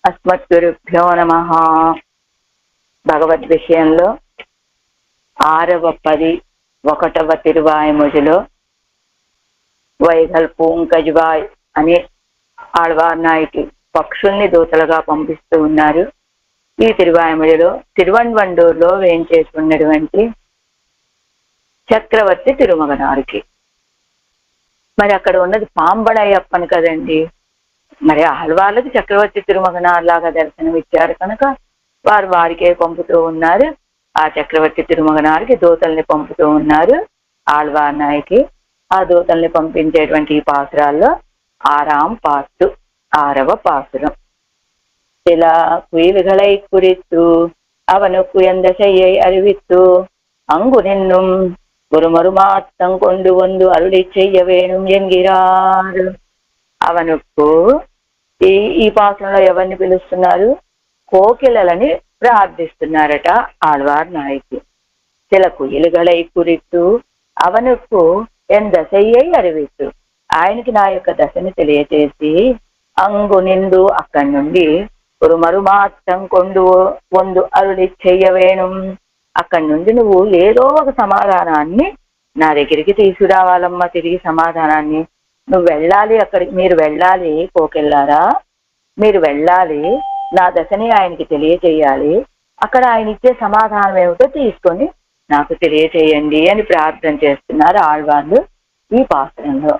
అస్మద్గురుభ్యో నమః. భగవద్ విషయంలో 6వ 11వ తిరువాయిమొழிలో వైగల్ పూంకజ్వాయ్ అనే ఆళ్వార్నాయుకి పక్షుల్ని దూతలుగా పంపిస్తూ ఉన్నారు. ఈ తిరువాయిమొழிలో తిరువన్వండూరులో వేయించేసి ఉన్నటువంటి చక్రవర్తి తిరుమగనారికి. మరి అక్కడ ఉన్నది పాంబళయ్యప్పని కదండి. మరి ఆళ్వార్లకు చక్రవర్తి తిరుమగనార్ లాగా దర్శనం ఇచ్చారు కనుక వారికే పంపుతూ ఉన్నారు. ఆ చక్రవర్తి తిరుమగనారికి దూతల్ని పంపుతూ ఉన్నారు ఆళ్వార్ నాయకి. ఆ దూతల్ని పంపించేటువంటి ఈ పాసురాల్లో 6వ పాసురం. சில குயில்களை குறித்து அவனுக்கு எந்த செய்யை அறிவித்து அங்கு நின்னும் ஒரு மறுமாத்தம் கொண்டு வந்து அருளி செய்ய வேணும் என்கிறார். అవనుకు ఈ పాసంలో ఎవరిని పిలుస్తున్నారు? కోకిలలని ప్రార్థిస్తున్నారట ఆళ్వార్ నాయకి. చిల కుయిలుగలై కురిత్తు అవనుకు ఎన్ దశయ్యై అరివిత్తు, ఆయనకి నా యొక్క దశని తెలియచేసి అంగు నిండు అక్కడి నుండి ఒక మరుమాత్రం కొండు వందు అరుడి చెయ్యవేణం, అక్కడి నుండి నువ్వు ఏదో ఒక సమాధానాన్ని నా దగ్గరికి తీసుకురావాలమ్మా. తిరిగి సమాధానాన్ని నువ్వు వెళ్ళాలి, అక్కడికి మీరు వెళ్ళాలి. కోకెళ్ళారా, మీరు వెళ్ళాలి, నా దశని ఆయనకి తెలియచేయాలి. అక్కడ ఆయన ఇచ్చే సమాధానం ఏమిటో తీసుకొని నాకు తెలియచేయండి అని ప్రార్థన చేస్తున్నారు ఆళ్వార్లు ఈ పాత్రంలో.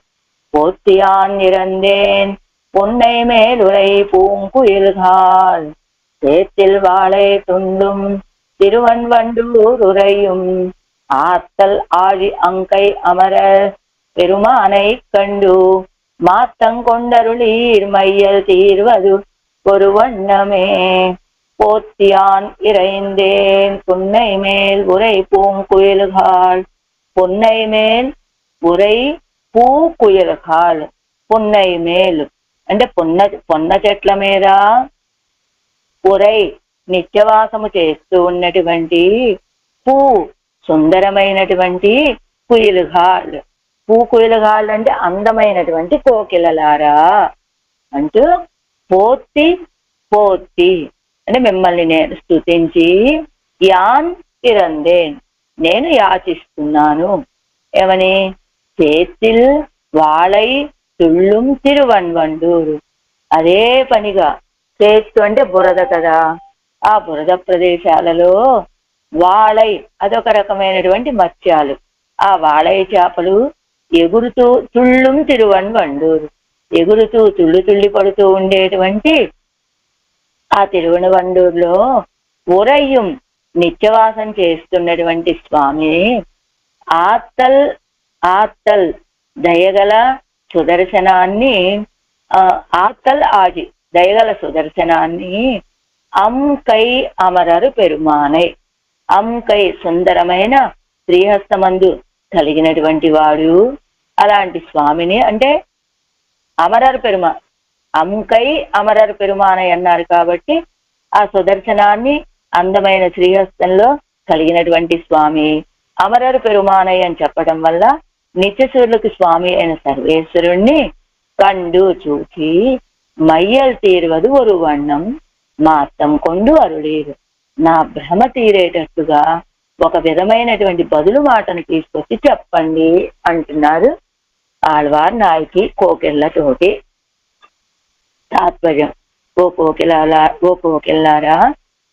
పోర్తియాన్ నిరందేన్ பொன்னை மேலுரை பூங்குயில்கால் சேத்தில் வாழை துண்டும் திருவன்வண்டூர் உரையும் ஆத்தல் ஆழி அங்கை அமரர் பெருமானை கண்டு மாத்தங்கொண்டருளீர் மையல் தீர்வது ஒரு வண்ணமே. போத்தியான் இறைந்தேன் புன்னை மேல் உரை பூங்குயில்கால், பொன்னை மேல் ఉరై పూకుయిలకాల్. పొన్నై మేలు అంటే పొన్న చెట్ల మీద ఉరై నిత్యవాసము చేస్తూ ఉన్నటువంటి సుందరమైనటువంటి కుయిలుగాళ్ళు. పూకుయిలుగాళ్ళు అంటే అందమైనటువంటి కోకిలలారా అంటూ పోతి అంటే మిమ్మల్ని నేను స్తుతించి యాన్ ఇరందేన్ నేను యాచిస్తున్నాను. ఏమని? చేతిల్ వాళై తుళ్ళుం తిరువన్వండూరు. అదే పనిగా చేత్తు అంటే బురద కదా, ఆ బురద ప్రదేశాలలో వాళై అదొక రకమైనటువంటి మత్స్యాలు. ఆ వాళై చేపలు ఎగురుతూ తుళ్ళుం తిరువన్వండూరు, ఎగురుతూ తుళ్ళి పడుతూ ఉండేటువంటి ఆ తిరువన్వండూరులో ఉరయ్యం నిత్యవాసం చేస్తున్నటువంటి స్వామి ఆత్తల్ దయగల సుదర్శనాన్ని, ఆత్తల్ ఆజి దయగల సుదర్శనాన్ని అంకై అమరరు పెరుమానై, అంకై సుందరమైన శ్రీహస్తమందు కలిగినటువంటి వాడు అలాంటి స్వామిని అంటే అమరరు పెరుమా, అంకై అమరరు పెరుమానై అన్నారు కాబట్టి ఆ సుదర్శనాన్ని అందమైన శ్రీహస్తంలో కలిగినటువంటి స్వామి అమరరు పెరుమానై అని చెప్పడం వల్ల నిత్యసూరులకు స్వామి అయిన సర్వేశ్వరుణ్ణి కండు చూచి మయ్యల్ తీర్వదు ఒక వన్నం మాత్తం కొండు అరుడేరు, నా భ్రమ తీరేటట్టుగా ఒక విధమైనటువంటి బదులు మాటను తీసుకొచ్చి చెప్పండి అంటున్నారు ఆళ్వార్ నాయకి కోకిళ్ళతోటి. తాత్పర్యం: ఓ కోకిల్లారా,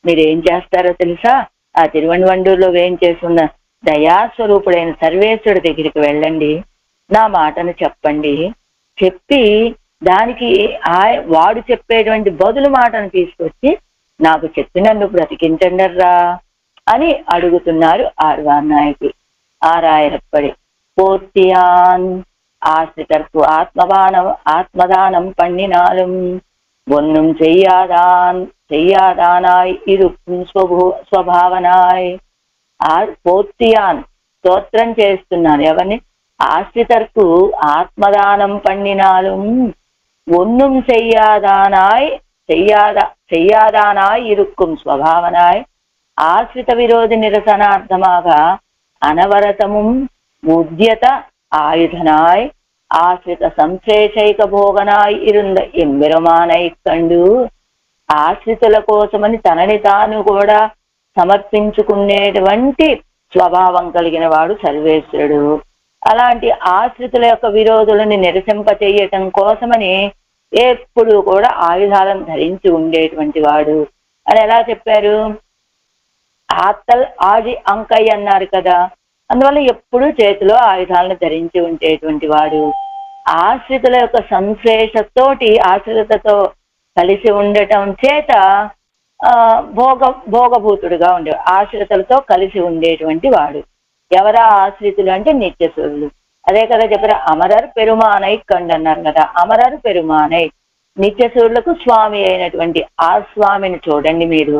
మీరేం చేస్తారో తెలుసా? ఆ తిరువన్వండూరులో వేయించేస్తున్న దయాస్వరూపుడైన సర్వేశ్వరుడి దగ్గరికి వెళ్ళండి, నా మాటను చెప్పండి, చెప్పి దానికి వాడు చెప్పేటువంటి బదులు మాటను తీసుకొచ్చి నాకు చెప్పి నన్ను బ్రతికించండర్రా అని అడుగుతున్నారు ఆళ్వార్ నాయకి. ఆరాయరప్పడి పోర్తియాన్ ఆశ్రితర్కు ఆత్మదానం పన్నినాலும் ஒன்னும் செய்யாதானாய் இருக்கும் స్వభావనాయ్. పోర్తియాన్ స్తోత్రం చేస్తున్నాను. ఎవరిని? ఆశ్రితర్కు ఆత్మదానం పన్నినాலும் ஒன்னும் செய்யாதானாய் இருக்கும் స్వభావనాయ్. ఆశ్రిత విరోధి నిరసనార్థమాగ అనవరతముం ముద్యత ఆయుధనాయ్ ఆశ్రిత సంశ్లేషైక భోగనాయ్ ఇరుంద ఎంబెరమానై కండు. ఆశ్రితుల కోసమని తనని తాను కూడా సమర్పించుకునేటువంటి స్వభావం కలిగిన వాడు సర్వేశ్వరుడు. అలాంటి ఆశ్రితుల యొక్క విరోధులని నిరసింపచేయటం కోసమని ఎప్పుడు కూడా ఆయుధాలను ధరించి ఉండేటువంటి వాడు అని ఎలా చెప్పారు? ఆత్తల్ ఆది అంకయ్య అన్నారు కదా. అందువల్ల ఎప్పుడు చేతిలో ఆయుధాలను ధరించి ఉండేటువంటి వాడు. ఆశ్రితుల యొక్క సంశ్లేషతోటి ఆశ్రితతో కలిసి ఉండటం చేత భోగభూతుడుగా ఉండే ఆశ్రితులతో కలిసి ఉండేటువంటి వాడు. ఎవరా ఆశ్రితులు అంటే నిత్యసూరులు. అదే కదా చెప్పారు, అమరర్ పెరుమానై కండు అన్నారు కదా. అమరర్ పెరుమానై నిత్యసూరులకు స్వామి అయినటువంటి ఆ స్వామిని చూడండి మీరు.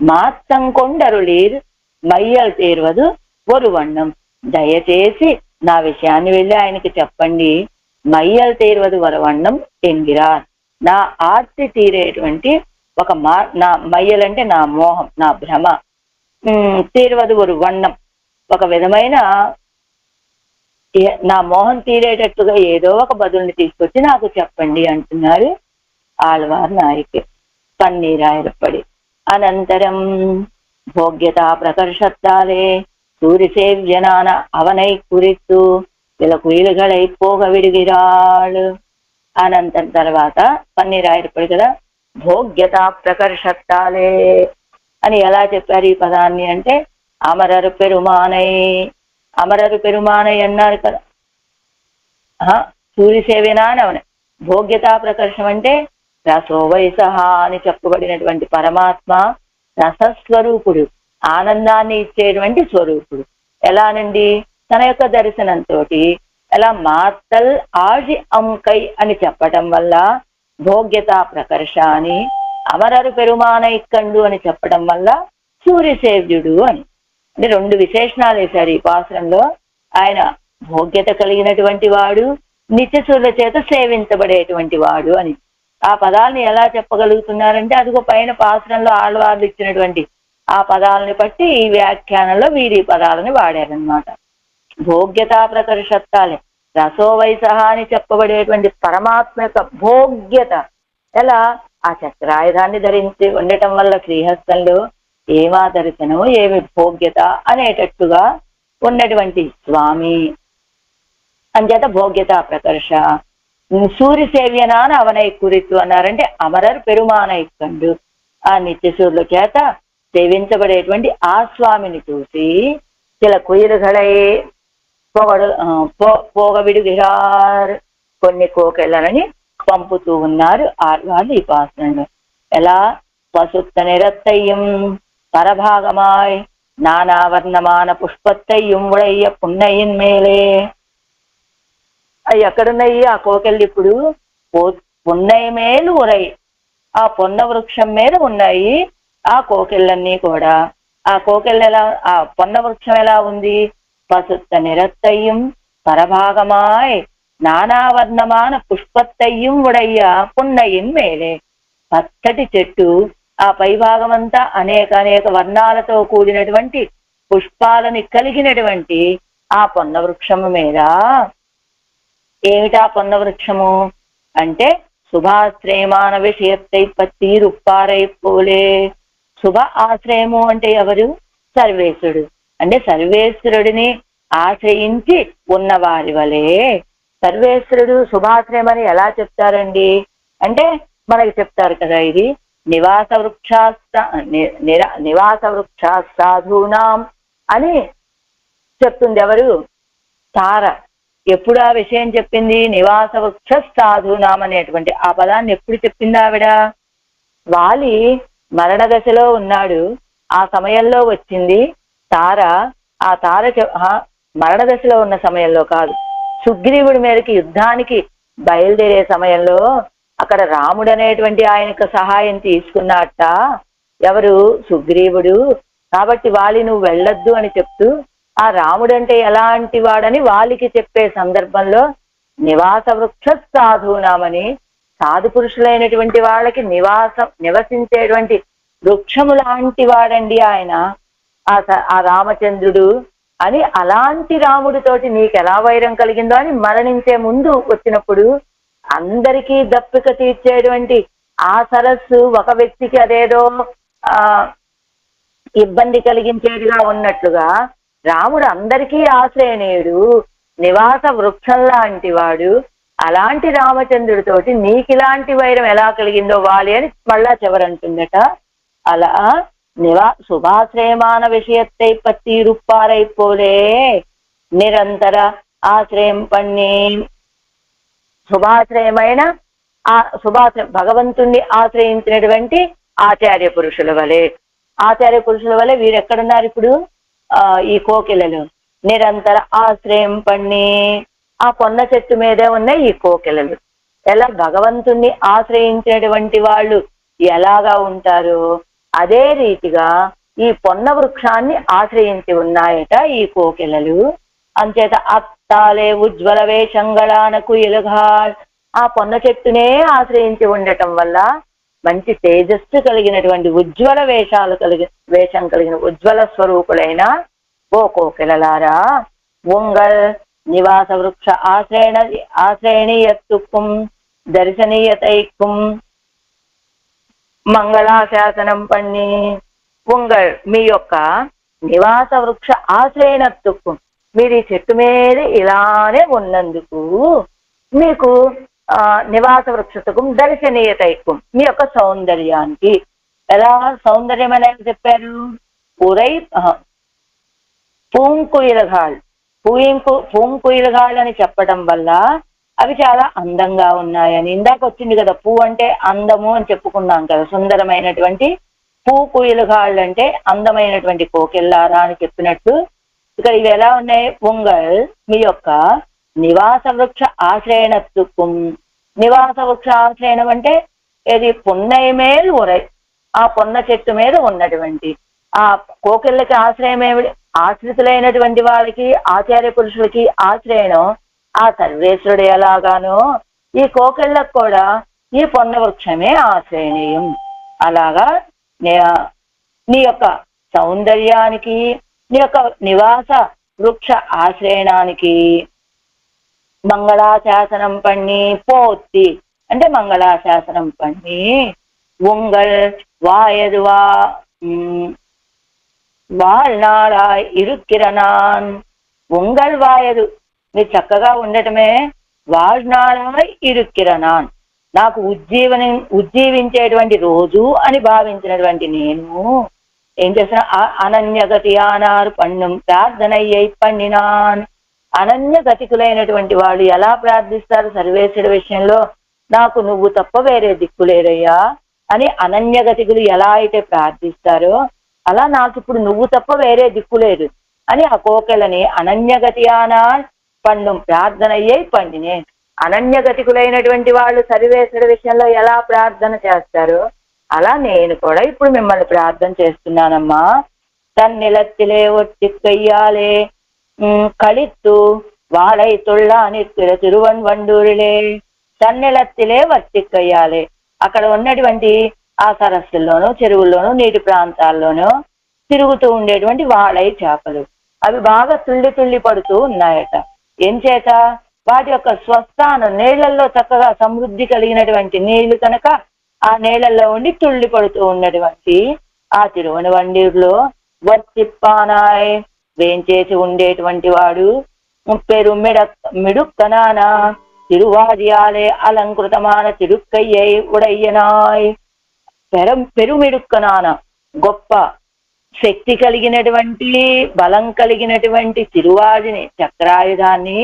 మాత్తం కొండరులీర్ మయ్యలు తీర్వదు ఒరువన్నం. దయచేసి నా విషయాన్ని వెళ్ళి ఆయనకి చెప్పండి. మయ్యలు తీర్వదు వరవన్నం ఎంగిరార్. నా ఆర్తి తీరేటువంటి ఒక నా మయ్యలంటే నా మోహం, నా భ్రమ. తీర్వదు ఒక వన్నం, ఒక విధమైన నా మోహం తీరేటట్టుగా ఏదో ఒక బదుల్ని తీసుకొచ్చి నాకు చెప్పండి అంటున్నారు ఆళ్వార్ నాయకి పన్నీరాయరపడి. అనంతరం భోగ్యతా ప్రకర్షత్తాలే సూరిసేవ్యనాన అవనై కురిత్తు ఇలా కుయిలుగడై పోగ విడిగిరాళ్ళు. అనంతరం తర్వాత పన్నీరాయరపడి కదా భోగ్యతా ప్రకర్షత్తాలే అని ఎలా చెప్పారు ఈ పదాన్ని అంటే అమరరు పెరుమానై. అమరరు పెరుమానై అన్నారు కదా. సూర్యసేవేనా అని అవనే. భోగ్యతా ప్రకర్షం అంటే రసోవైసహ అని చెప్పబడినటువంటి పరమాత్మ రసస్వరూపుడు, ఆనందాన్ని ఇచ్చేటువంటి స్వరూపుడు. ఎలానండి? తన యొక్క దర్శనంతో ఎలా మాత్తల్ ఆజి అంకై అని చెప్పటం వల్ల భోగ్యతా ప్రకర్ష అని, అమరరు పెరుమానై కండు అని చెప్పడం వల్ల సూర్యసేవ్యుడు అని. అంటే రెండు విశేషణాలు వేశారు ఈ పాసురంలో. ఆయన భోగ్యత కలిగినటువంటి వాడు, నిత్యసూర్యుల చేత సేవించబడేటువంటి వాడు అని. ఆ పదాలని ఎలా చెప్పగలుగుతున్నారంటే అదిగో పైన పాసురంలో ఆళ్వార్లు ఇచ్చినటువంటి ఆ పదాలని బట్టి ఈ వ్యాఖ్యానంలో వీరి పదాలని వాడారనమాట. భోగ్యతా ప్రకర్షత్తాలే రసోవైసహ అని చెప్పబడేటువంటి పరమాత్మ యొక్క భోగ్యత ఎలా ఆ చక్రాయుధాన్ని ధరించి ఉండటం వల్ల శ్రీహస్తంలో ఏమా దర్శనం ఏమి భోగ్యత అనేటట్టుగా ఉన్నటువంటి స్వామి అంచేత భోగ్యతా ప్రకర్ష. సూర్యసేవ్యనాన అవనై కురిత్తు అన్నారంటే అమరర్ పెరుమానై కండు. ఆ నిత్యసూర్యుల చేత సేవించబడేటువంటి ఆ స్వామిని చూసి చిల కుయిలుగడై పోగవిడుగిరార్ కొన్ని కోకెళ్ళని పంపుతూ ఉన్నారు ఆళ్వార్లు ఈ పాసనంలో. ఎలా పసుత్త నిరత్తయ్యం పరభాగమాయ్ నానావర్ణమాన పుష్పత్తయ్యం ఉడయ్య పున్నయ్యన్ మేలే. అవి ఎక్కడున్నాయి ఆ కోకెళ్ళు? ఇప్పుడు పున్నయ్య మేలు ఉరై, ఆ పొన్న వృక్షం మీద ఉన్నాయి ఆ కోకెళ్ళన్నీ కూడా. ఆ కోకెళ్ళు ఎలా, ఆ పొన్న వృక్షం ఎలా ఉంది? పసుత్త నిరత్తయ్యం పరభాగమాయ్ నానావర్ణమాన పుష్పత్తయ్యం ఉడయ్య పున్నయ్యన్ మేలే. పచ్చటి చెట్టు, ఆ పైభాగమంతా అనేక వర్ణాలతో కూడినటువంటి పుష్పాలని కలిగినటువంటి ఆ పొన్న వృక్షము మీద. ఏమిటా పొన్న వృక్షము అంటే శుభాశ్రయమాన విషయత్తై పత్తీరుప్పారై పోలే. శుభ ఆశ్రయము అంటే ఎవరు? సర్వేశ్వరుడు. అంటే సర్వేశ్వరుడిని ఆశ్రయించి ఉన్నవారి వలె. సర్వేశ్వరుడు శుభాశ్రయం అని ఎలా చెప్తారండి అంటే మనకి చెప్తారు కదా, ఇది నివాస వృక్షా సాధూనాం అని చెప్తుంది ఎవరు? తార. ఎప్పుడు ఆ విషయం చెప్పింది? నివాస వృక్ష సాధూనాం అనేటువంటి ఆ పదాన్ని ఎప్పుడు చెప్పింది ఆవిడ? వాలి మరణ దశలో ఉన్నాడు, ఆ సమయంలో వచ్చింది తార. ఆ తార మరణ దశలో ఉన్న సమయంలో కాదు, సుగ్రీవుడి మీదకి యుద్ధానికి బయలుదేరే సమయంలో అక్కడ రాముడు అనేటువంటి ఆయనకు సహాయం తీసుకున్నట్ట ఎవరు? సుగ్రీవుడు. కాబట్టి వాలి నువ్వు వెళ్ళొద్దు అని చెప్తూ ఆ రాముడంటే ఎలాంటి వాడని వాళ్ళకి చెప్పే సందర్భంలో నివాస వృక్ష సాధూనామని, సాధు పురుషులైనటువంటి వాళ్ళకి నివసించేటువంటి వృక్షము లాంటి వాడండి ఆయన ఆ రామచంద్రుడు అని. అలాంటి రాముడితోటి నీకు ఎలా వైరం కలిగిందో అని మరణించే ముందు వచ్చినప్పుడు అందరికీ దప్పిక తీర్చేటువంటి ఆ సరస్సు ఒక వ్యక్తికి అదేదో ఇబ్బంది కలిగించేదిగా ఉన్నట్లుగా రాముడు అందరికీ ఆశ్రయనీయుడు, నివాస వృక్షం లాంటి వాడు. అలాంటి రామచంద్రుడితోటి నీకు ఇలాంటి వైరం ఎలా కలిగిందో వాలి అని మళ్ళా చివరంటుందట. అలా శుభాశ్రయమాన విషయத்தை పత్తి రుప్పారై పోలే నిరంతర ఆశ్రయం పన్ని. శుభాశ్రయమైన భగవంతుణ్ణి ఆశ్రయించినటువంటి ఆచార్య పురుషుల వలె వీరెక్కడున్నారు ఇప్పుడు? ఈ కోకిలలు నిరంతర ఆశ్రయం పన్ని. ఆ పొన్న చెట్టు మీదే ఉన్నాయి ఈ కోకిలలు. ఎలా భగవంతుణ్ణి ఆశ్రయించినటువంటి వాళ్ళు ఎలాగా ఉంటారు, అదే రీతిగా ఈ పొన్న వృక్షాన్ని ఆశ్రయించి ఉన్నాయట ఈ కోకిలలు. అంచేత అత్తాలే ఉజ్వల వేషంగళానకు ఎలుగాల్. ఆ పొన్న చెట్టునే ఆశ్రయించి ఉండటం వల్ల మంచి తేజస్సు కలిగినటువంటి ఉజ్వల వేషం కలిగిన ఉజ్వల స్వరూపులైన ఓ కోకిలలారా, ఉంగల్ నివాస వృక్ష ఆశ్రయణీయత్తుకుం దర్శనీయతైకుం మంగళాశాసనం పన్ని. ఉంగల్ మీ యొక్క నివాస వృక్ష ఆశ్రయణత్తుకుం, మీరు ఈ చెట్టు మీద ఇలానే ఉన్నందుకు మీకు నివాస వృక్షతుకం దర్శనీయతైకుం, మీ యొక్క సౌందర్యానికి. ఎలా సౌందర్యం అనేది చెప్పారు? ఉరై పూంకుయిలగాళ్ళు అని చెప్పడం వల్ల అవి చాలా అందంగా ఉన్నాయని. ఇందాక వచ్చింది కదా, పువ్వు అంటే అందము అని చెప్పుకున్నాం కదా, సుందరమైనటువంటి పూకుయిలగాళ్ళు అంటే అందమైనటువంటి కోకిల్లారా అని చెప్పినట్టు ఇక్కడ ఇవి ఎలా ఉన్నాయి? ఉంగల్ మీ యొక్క నివాస వృక్ష ఆశ్రయణత్తుకుం. నివాస వృక్ష ఆశ్రయణం అంటే ఇది పొన్నై మేలు ఉరై, ఆ పొన్న చెట్టు మీద ఉన్నటువంటి ఆ కోకిళ్ళకి ఆశ్రయమేమిటి? ఆశ్రితులైనటువంటి వాళ్ళకి ఆచార్య పురుషులకి ఆశ్రయణం ఆ సర్వేశ్వరుడు ఎలాగానో ఈ కోకిళ్ళకు కూడా ఈ పొన్న వృక్షమే ఆశ్రయణీయం. అలాగా నీ యొక్క సౌందర్యానికి, నీ యొక్క నివాస వృక్ష ఆశ్రయణానికి మంగళాశాసనం పన్ని. పోత్తి అంటే మంగళాశాసనం పన్ని. ఉంగల్ వాయదువా வாழ்நாளாய் இருக்கிறனான். ఉంగల్ వాయదు మీరు చక్కగా ఉండటమే. வாழ்நாளாய் இருக்கிறனாన్ నాకు ఉజ్జీవించేటువంటి రోజు అని భావించినటువంటి నేను ఏం చేసిన? అనన్యగతి ఆనారు పన్నం ప్రార్థనయ్యై పండినాన్. అనన్యగతికులైనటువంటి వాళ్ళు ఎలా ప్రార్థిస్తారు సర్వేశ్వరుడి విషయంలో? నాకు నువ్వు తప్ప వేరే దిక్కులేరయ్యా అని అనన్యగతికులు ఎలా అయితే ప్రార్థిస్తారో అలా నాకు ఇప్పుడు నువ్వు తప్ప వేరే దిక్కులేదు అని ఆ కోకిలని అనన్యగతియానా పండుం ప్రార్థనయ్యై పండినే. అనన్యగతికులైనటువంటి వాళ్ళు సర్వేశ్వరుడి విషయంలో ఎలా ప్రార్థన చేస్తారో అలా నేను కూడా ఇప్పుడు మిమ్మల్ని ప్రార్థన చేస్తున్నానమ్మా. తన్నిలత్తిలే ఒట్టిక్కయ్యాలే కళిత్తు వాళై తుళ్ళాని తిరువన్ వండూరిలే. తన్నెలత్తిలే వర్తిక్కయ్యాలే అక్కడ ఉన్నటువంటి ఆ సరస్సుల్లోనూ చెరువుల్లోనూ నీటి ప్రాంతాల్లోనూ తిరుగుతూ ఉండేటువంటి వాళై చేపలు అవి బాగా తుళ్ళి పడుతూ ఉన్నాయట. ఏం చేత? వాటి యొక్క స్వస్థానం నీళ్లలో చక్కగా సమృద్ధి కలిగినటువంటి నీళ్లు కనుక ఆ నీళ్లలో ఉండి తుళ్ళి పడుతూ ఉన్నటువంటి ఆ తిరువనవండిలో వర్తిప్పానాయ్ వేంచేసి ఉండేటువంటి వాడు పెరు మిడుక్కనాన తిరువాదియాలే అలంకృతమాన తిరుక్కయ్యై ఉడయ్యనాయ్. పెరుమిడుక్కనాన గొప్ప శక్తి కలిగినటువంటి బలం కలిగినటువంటి తిరువాదిని చక్రాయుధాన్ని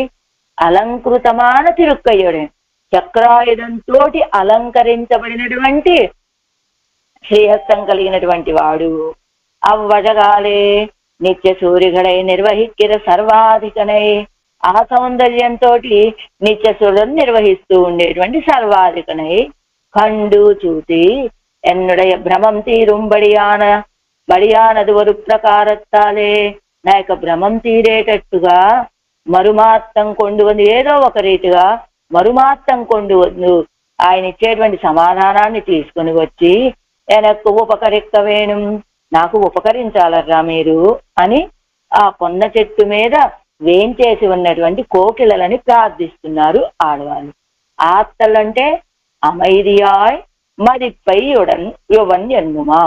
అలంకృతమాన తిరుక్కయ్యుడే చక్రాయుధంతో అలంకరించబడినటువంటి శ్రీహస్తం కలిగినటువంటి వాడు. అవ్వజగాలే నిత్య సూర్యుగడై నిర్వహిక్కిర సర్వాధికనై ఆ సౌందర్యంతో నిత్య సూర్యులను నిర్వహిస్తూ ఉండేటువంటి సర్వాధికనై కండు చూసి ఎన్నుడయ భ్రమం తీరుం బడియానది వరు ప్రకారత్తాలే నా యొక్క భ్రమం తీరేటట్టుగా మరుమాత్తం కొండువని ఏదో ఒక రీతిగా మరుమాత్తం కొండువద్దు ఆయన ఇచ్చేటువంటి సమాధానాన్ని తీసుకుని వచ్చి ఎనక్కు ఉపకరిక్క వేణుం, నాకు ఉపకరించాలర్రా మీరు అని ఆ కొన్న చెట్టు మీద వేంచేసి ఉన్నటువంటి కోకిలలని ప్రార్థిస్తున్నారు ఆడవాళ్ళు. ఆత్తలంటే அமைதியாய் మదిపై యువన్ ఎన్నుమా.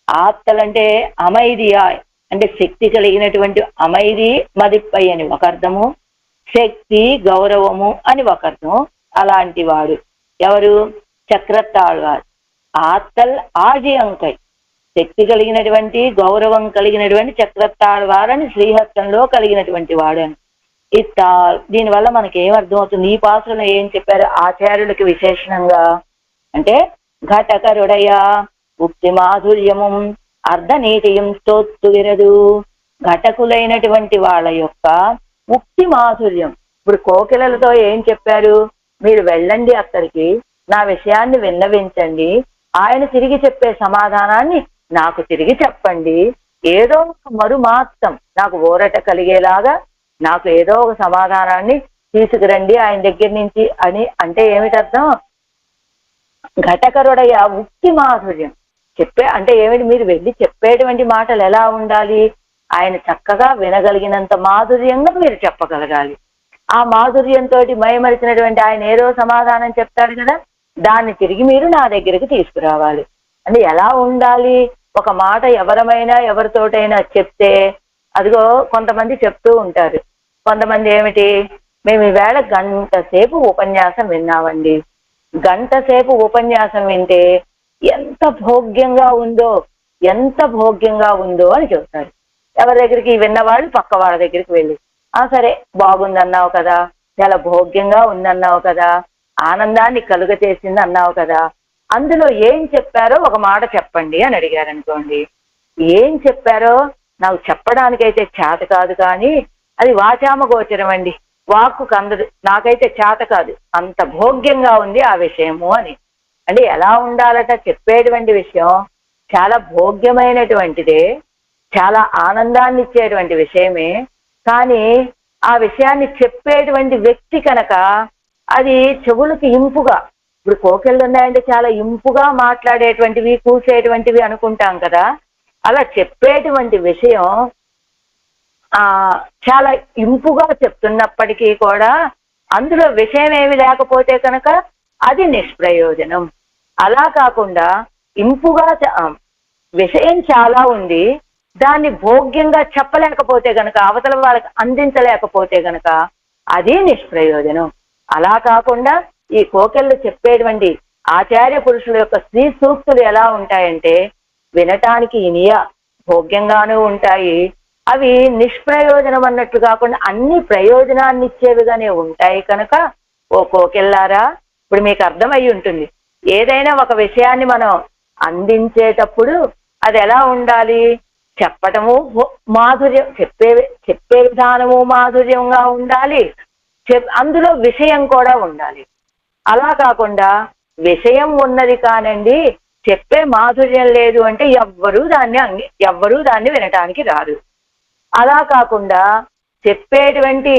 ఆత్తలంటే அமைதியாய் అంటే శక్తి కలిగినటువంటి అమైది మదిపై అని ఒక అర్థము, శక్తి గౌరవము అని ఒక అర్థం. అలాంటి వాడు ఎవరు? చక్రతాళ్వారు. ఆత్తల్ ఆజియంకై, శక్తి కలిగినటువంటి గౌరవం కలిగినటువంటి చక్రతాళ్వారని శ్రీహస్తంలో కలిగినటువంటి వాడు అని. దీనివల్ల మనకి ఏమర్థం అవుతుంది? ఈ పాత్రలో ఏం చెప్పారు ఆచార్యులకి విశేషణంగా అంటే, ఘటకరుడయ ఉక్తి మాధుర్యము అర్ధనీతియం స్తోత్తు విరదు. ఘటకులైనటువంటి వాళ్ళ యొక్క ఉక్తి మాధుర్యం. ఇప్పుడు కోకిలలతో ఏం చెప్పారు? మీరు వెళ్ళండి అక్కడికి, నా విషయాన్ని విన్నవించండి, ఆయన తిరిగి చెప్పే సమాధానాన్ని నాకు తిరిగి చెప్పండి, ఏదో ఒక మరుమాత్రం నాకు ఊరట కలిగేలాగా నాకు ఏదో ఒక సమాధానాన్ని తీసుకురండి ఆయన దగ్గర నుంచి అని. అంటే ఏమిటర్థం? ఘటకరుడయ ఉక్తి మాధుర్యం చెప్పే అంటే ఏమిటి? మీరు వెళ్ళి చెప్పేటువంటి మాటలు ఎలా ఉండాలి? ఆయన చక్కగా వినగలిగినంత మాధుర్యంగా మీరు చెప్పగలగాలి. ఆ మాధుర్యంతో మయమరిచినటువంటి ఆయన ఏదో సమాధానం చెప్తాడు కదా, దాన్ని తిరిగి మీరు నా దగ్గరికి తీసుకురావాలి. అంటే ఎలా ఉండాలి? ఒక మాట ఎవరమైనా ఎవరితోటైనా చెప్తే, అదిగో కొంతమంది చెప్తూ ఉంటారు, కొంతమంది ఏమిటి, మేము ఈవేళ గంట సేపు ఉపన్యాసం విన్నామండి, గంట సేపు ఉపన్యాసం వింటే ఎంత భోగ్యంగా ఉందో, ఎంత భోగ్యంగా ఉందో అని చెప్తారు. ఎవరి దగ్గరికి? విన్నవాళ్ళు పక్క వాళ్ళ దగ్గరికి వెళ్ళి, సరే బాగుందన్నావు కదా, చాలా భోగ్యంగా ఉందన్నావు కదా, ఆనందాన్ని కలుగ చేసింది అన్నావు కదా, అందులో ఏం చెప్పారో ఒక మాట చెప్పండి అని అడిగారు అనుకోండి. ఏం చెప్పారో నాకు చెప్పడానికైతే చేత కాదు, కానీ అది వాచామ గోచరం అండి, వాక్కు కందదు, నాకైతే చేత కాదు, అంత భోగ్యంగా ఉంది ఆ విషయము అని. అంటే ఎలా ఉండాలట? చెప్పేటువంటి విషయం చాలా భోగ్యమైనటువంటిదే, చాలా ఆనందాన్ని ఇచ్చేటువంటి విషయమే, కానీ ఆ విషయాన్ని చెప్పేటువంటి వ్యక్తి కనుక అది చెవులకు ఇంపుగా, ఇప్పుడు కోకిళ్ళు ఉన్నాయంటే చాలా ఇంపుగా మాట్లాడేటువంటివి, కూసేటువంటివి అనుకుంటాం కదా, అలా చెప్పేటువంటి విషయం చాలా ఇంపుగా చెప్తున్నప్పటికీ కూడా అందులో విషయం ఏమి లేకపోతే కనుక అది నిష్ప్రయోజనం. అలా కాకుండా ఇంపుగా విషయం చాలా ఉంది, దాన్ని భోగ్యంగా చెప్పలేకపోతే గనక, అవతల వాళ్ళకి అందించలేకపోతే గనక అది నిష్ప్రయోజనం. అలా కాకుండా ఈ కోకిళ్ళు చెప్పేటువంటి ఆచార్య పురుషుల యొక్క స్త్రీ సూక్తులు ఎలా ఉంటాయంటే, వినటానికి ఇనియ భోగ్యంగానూ ఉంటాయి, అవి నిష్ప్రయోజనం అన్నట్లు కాకుండా అన్ని ప్రయోజనాన్ని ఇచ్చేవిగానే ఉంటాయి. కనుక ఓ కోకిల్లారా, ఇప్పుడు మీకు అర్థమయ్యి ఉంటుంది, ఏదైనా ఒక విషయాన్ని మనం అందించేటప్పుడు అది ఎలా ఉండాలి? చెప్పటము మాధుర్యం, చెప్పే విధానము మాధుర్యంగా ఉండాలి, అందులో విషయం కూడా ఉండాలి. అలా కాకుండా విషయం ఉన్నది కానండి, చెప్పే మాధుర్యం లేదు అంటే ఎవ్వరూ దాన్ని వినటానికి రాదు. అలా కాకుండా చెప్పేటువంటి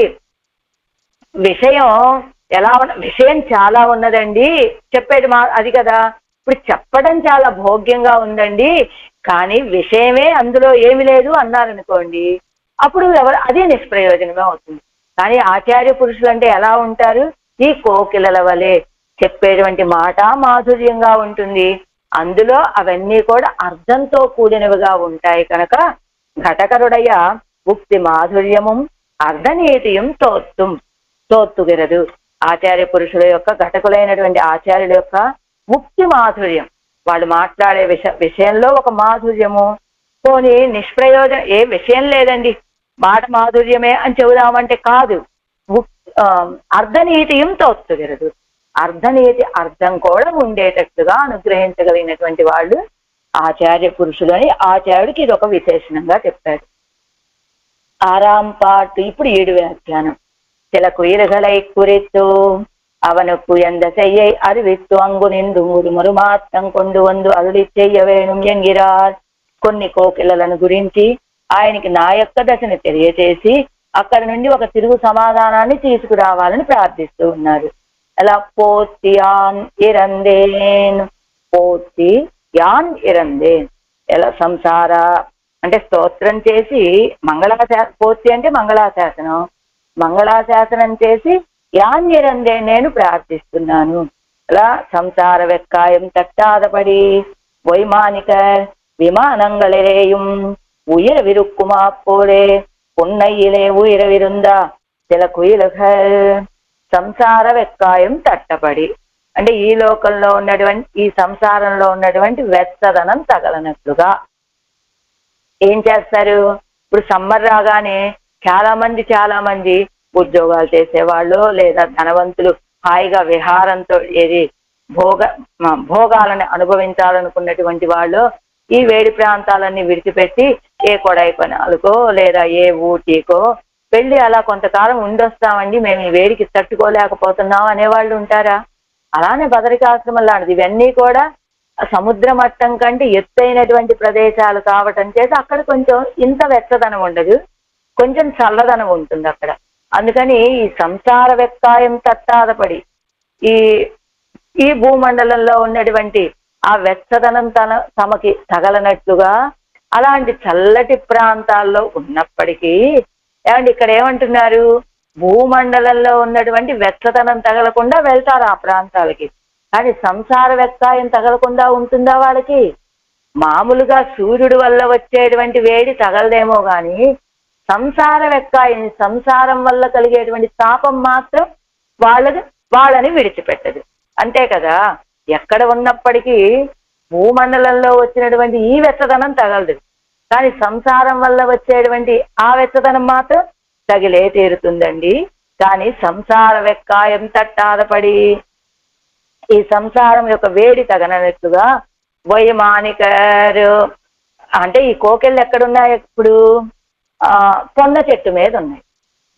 విషయం ఎలా విషయం చాలా ఉన్నదండి, చెప్పేది అది కదా, ఇప్పుడు చెప్పడం చాలా భోగ్యంగా ఉందండి, కానీ విషయమే అందులో ఏమి లేదు అన్నారనుకోండి, అప్పుడు అదే నిష్ప్రయోజనమే అవుతుంది. కానీ ఆచార్య పురుషులు అంటే ఎలా ఉంటారు? ఈ కోకిలల వలె చెప్పేటువంటి మాట మాధుర్యంగా ఉంటుంది, అందులో అవన్నీ కూడా అర్థంతో కూడినవిగా ఉంటాయి. కనుక ఘటకరుడయ ఉక్తి మాధుర్యము అర్ధనీతియం తోత్తుగిరదు. ఆచార్య పురుషుల యొక్క ఘటకులైనటువంటి ఆచార్యుల యొక్క ముక్తి మాధుర్యం, వాళ్ళు మాట్లాడే విషయంలో ఒక మాధుర్యము, పోనీ నిష్ప్రయోజనం ఏ విషయం లేదండి, మాట మాధుర్యమే అని చెబుదామంటే కాదు, అర్ధనీతియం తోత్తుగిరదు, అర్ధనీతి అర్థం కూడా ఉండేటట్లుగా అనుగ్రహించగలిగినటువంటి వాళ్ళు ఆచార్య పురుషులు అని ఆచార్యుడికి ఇది ఒక విశేషణంగా చెప్పారు. 6ాம் பாட்டு ఇప్పుడు 7వ వ్యాఖ్యానం. சில குயில்களை குறித்து அவனுக்கு எந்த செய்யை அறிவித்து அங்கு நின்று ஒரு மாற்றம் கொண்டு வந்து అరుళి చెయ్య వేణుం ఎంగిరార్. కొన్ని కోకిలలను గురించి ఆయనకి నా యొక్క దశను తెలియచేసి అక్కడి నుండి ఒక తిరుగు సమాధానాన్ని తీసుకురావాలని ప్రార్థిస్తూ ఉన్నారు. అలా పోతియాన్ ఇరందేన్, పోతి యాన్ ఇరందేన్. ఎలా సంసార అంటే స్తోత్రం చేసి పోతి అంటే మంగళాశాసనం, మంగళాశాసనం చేసి యాన్ ఇరందే నేను ప్రార్థిస్తున్నాను. అలా సంసార వెక్కాయం తట్టాదపడి వైమానిక விமானங்களிலேயும் உயரவிருக்குமா போலே பொன்னையிலே உயரவிருந்தா சில కుయిలుகள். సంసార వెక్కాయం తట్టబడి అంటే ఈ లోకంలో ఉన్నటువంటి, ఈ సంసారంలో ఉన్నటువంటి వెచ్చదనం తగలనట్లుగా ఏం చేస్తారు? ఇప్పుడు సమ్మర్ రాగానే చాలా మంది ఉద్యోగాలు చేసేవాళ్ళు లేదా ధనవంతులు హాయిగా విహారంతో ఏది భోగాలను అనుభవించాలనుకున్నటువంటి వాళ్ళు ఈ వేడి ప్రాంతాలన్నీ విడిచిపెట్టి ఏ కొడైకెనాల్కో లేదా ఏ ఊటీకో వెళ్ళి అలా కొంతకాలం ఉండొస్తామండి, మేము ఈ వేడికి తట్టుకోలేకపోతున్నాం అనేవాళ్ళు ఉంటారా? అలానే బదరికాశ్రమం లాంటిది. ఇవన్నీ కూడా సముద్ర మట్టం కంటే ఎత్తైనటువంటి ప్రదేశాలు కావటం చేత అక్కడ కొంచెం ఇంత వెచ్చదనం ఉండదు, కొంచెం చల్లదనం ఉంటుంది అక్కడ. అందుకని ఈ సంసార వెక్కాయం తట్టాదపడి ఈ భూమండలంలో ఉన్నటువంటి ఆ వెచ్చదనం తమకి తగలనట్లుగా అలాంటి చల్లటి ప్రాంతాల్లో ఉన్నప్పటికీ ఏమంటే ఇక్కడ ఏమంటున్నారు? భూమండలంలో ఉన్నటువంటి వెచ్చదనం తగలకుండా వెళ్తారు ఆ ప్రాంతాలకి. కానీ సంసార వెక్కాయం తగలకుండా ఉంటుందా వాళ్ళకి? మామూలుగా సూర్యుడు వల్ల వచ్చేటువంటి వేడి తగలదేమో కానీ సంసార వెక్కాయం, సంసారం వల్ల కలిగేటువంటి తాపం మాత్రం వాళ్ళని విడిచిపెట్టదు. అంతే కదా, ఎక్కడ ఉన్నప్పటికీ భూమండలంలో వచ్చినటువంటి ఈ వెచ్చదనం తగలదు, కానీ సంసారం వల్ల వచ్చేటువంటి ఆ వెచ్చదనం మాత్రం తగిలే తీరుతుందండి. కానీ సంసార వెక్కాయం తట్టాదపడి ఈ సంసారం యొక్క వేడి తగనట్లుగా వైమానికరు అంటే ఈ కోకెళ్ళు ఎక్కడున్నాయి? ఇప్పుడు పొన్న చెట్టు మీద ఉన్నాయి.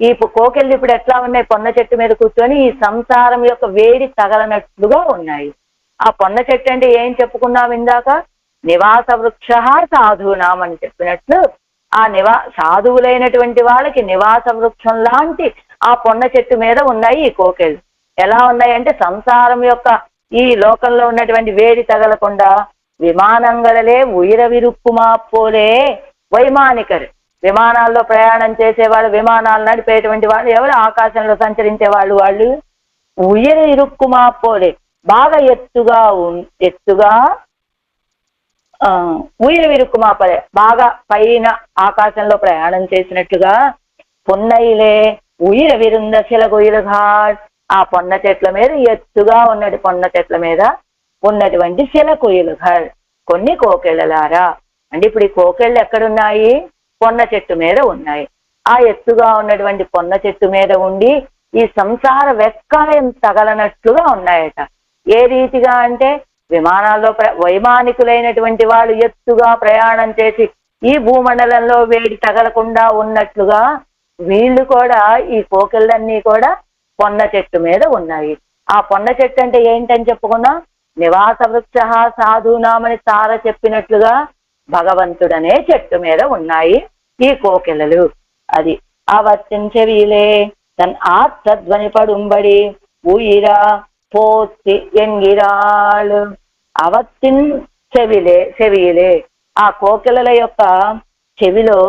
ఈ కోకెళ్ళు ఇప్పుడు ఎట్లా ఉన్నాయి? పొన్న చెట్టు మీద కూర్చొని ఈ సంసారం యొక్క వేడి తగలనట్లుగా ఉన్నాయి. ఆ పొన్న చెట్టు అంటే ఏం చెప్పుకున్నాం ఇందాక? నివాస వృక్ష సాధూనాం అని చెప్పినట్లు ఆ సాధువులైనటువంటి వాళ్ళకి నివాస వృక్షం లాంటి ఆ పొన్న చెట్టు మీద ఉన్నాయి ఈ కోకెళ్ళు. ఎలా ఉన్నాయంటే సంసారం యొక్క ఈ లోకంలో ఉన్నటువంటి వేడి తగలకుండా విమానంగళలే ఉయిరవిరుక్కుమా పోలే వైమానికరు. విమానాల్లో ప్రయాణం చేసేవాళ్ళు, విమానాలు నడిపేటువంటి వాళ్ళు ఎవరు? ఆకాశంలో సంచరించే వాళ్ళు ఉయిర ఇరుక్కుమా పోలే బాగా ఎత్తుగా ఉయిర విరుక్కుమా పోలే బాగా పైన ఆకాశంలో ప్రయాణం చేసినట్లుగా పొన్నయిలే ఉయిర విరుంద శిలకొయిలుఘాట్ ఆ పొన్న చెట్ల మీద ఎత్తుగా ఉన్నది, పొన్న చెట్ల మీద ఉన్నటువంటి శిలకొయిలుఘాట్ కొన్ని కోకెళ్ళలారా. అంటే ఇప్పుడు ఈ కోకెళ్ళు ఎక్కడున్నాయి? పొన్న చెట్టు మీద ఉన్నాయి. ఆ ఎత్తుగా ఉన్నటువంటి పొన్న చెట్టు మీద ఉండి ఈ సంసార వెక్కాయం తగలనట్లుగా ఉన్నాయట. ఏ రీతిగా అంటే విమానాల్లో వైమానికులైనటువంటి వాళ్ళు ఎత్తుగా ప్రయాణం చేసి ఈ భూమండలంలో వేడి తగలకుండా ఉన్నట్లుగా వీళ్ళు కూడా ఈ కోకెళ్ళన్నీ కూడా పొన్న చెట్టు మీద ఉన్నాయి. ఆ పొన్న చెట్టు అంటే ఏంటని చెప్పుకున్నా? నివాస వృక్ష సాధూనామని సార చెప్పినట్లుగా భగవంతుడనే చెట్టు మీద ఉన్నాయి ఈ కోకెలలు. అది అవత్తించెవిలే తన్ ఆత్మధ్వని పడుంబడి ఉయిరా పోతి ఎంగిరాళ్ళు. అవత్తిన్ చెవిలే ఆ కోకిలల యొక్క చెవిలో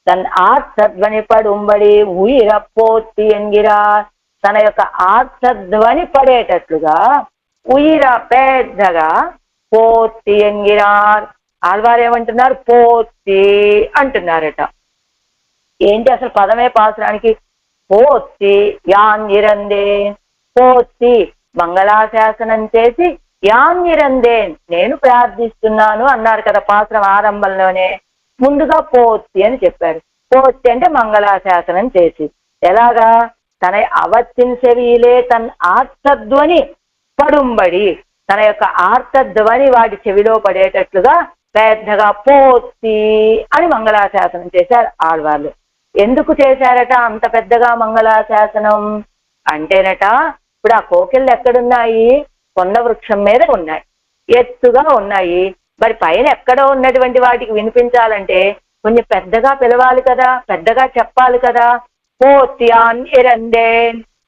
తన ఆర్తధ్వని పడుంబడి ఉయిర పోతి ఎంగిరా తన యొక్క ఆర్తధ్వని పడేటట్లుగా ఉయిర పెద్దగా పోతి ఎంగిరార్ ఆళ్వారు ఏమంటున్నారు? పోతి అంటున్నారట. ఏంటి అసలు పదమే పాసురానికి? పోతి యాన్నిరందే పోతి మంగళాశాసనం చేసి యాన్నిరందేన్ నేను ప్రార్థిస్తున్నాను అన్నారు కదా పాసురం ఆరంభంలోనే. ముందుగా పోతి అని చెప్పారు. పోతి అంటే మంగళాశాసనం చేసి. ఎలాగా? తన అవత్తిన్ చెవిలే తన ఆర్తధ్వని పడుంబడి తన యొక్క ఆర్తధ్వని వాటి చెవిలో పడేటట్లుగా పెద్దగా పోతి అని మంగళాశాసనం చేశారు ఆళ్వార్లు. ఎందుకు చేశారట అంత పెద్దగా మంగళాశాసనం అంటేనట, ఇప్పుడు ఆ కోకిళ్ళు ఎక్కడున్నాయి? కొండ వృక్షం మీద ఉన్నాయి, ఎత్తుగా ఉన్నాయి. మరి పైన ఎక్కడో ఉన్నటువంటి వాటికి వినిపించాలంటే కొంచెం పెద్దగా పిలవాలి కదా, పెద్దగా చెప్పాలి కదా. పోత్యాన్ ఎరందే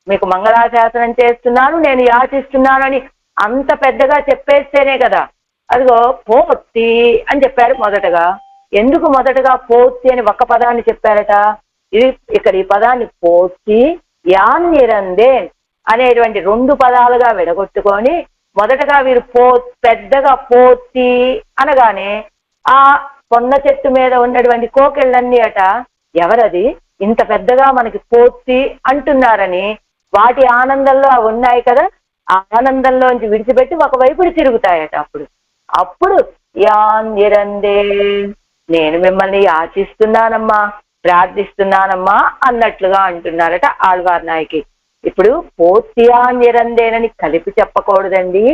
మీకు మంగళాశాసనం చేస్తున్నాను, నేను యాచిస్తున్నాను అని అంత పెద్దగా చెప్పేస్తేనే కదా అదిగో పోతి అని చెప్పారు మొదటగా. ఎందుకు మొదటగా పోతి అని ఒక పదాన్ని చెప్పారట? ఇది ఇక్కడ ఈ పదాన్ని పోతి యాన్నిరందేన్ అనేటువంటి రెండు పదాలుగా విడగొట్టుకొని మొదటగా వీరు పెద్దగా పోతి అనగానే ఆ పొన్న చెట్టు మీద ఉన్నటువంటి కోకిళ్ళన్నీ అట ఎవరది ఇంత పెద్దగా మనకి పోతి అంటున్నారని వాటి ఆనందంలో అవి ఉన్నాయి కదా, ఆ ఆనందంలోంచి విడిచిపెట్టి ఒకవైపుకి తిరుగుతాయట. అప్పుడు యాన్నిరందే నేను మిమ్మల్ని యాచిస్తున్నానమ్మా, ప్రార్థిస్తున్నానమ్మా అన్నట్లుగా అంటున్నారట ఆళ్వార్ నాయకి. ఇప్పుడు పోతియా నిరందేనని కలిపి చెప్పకూడదండి.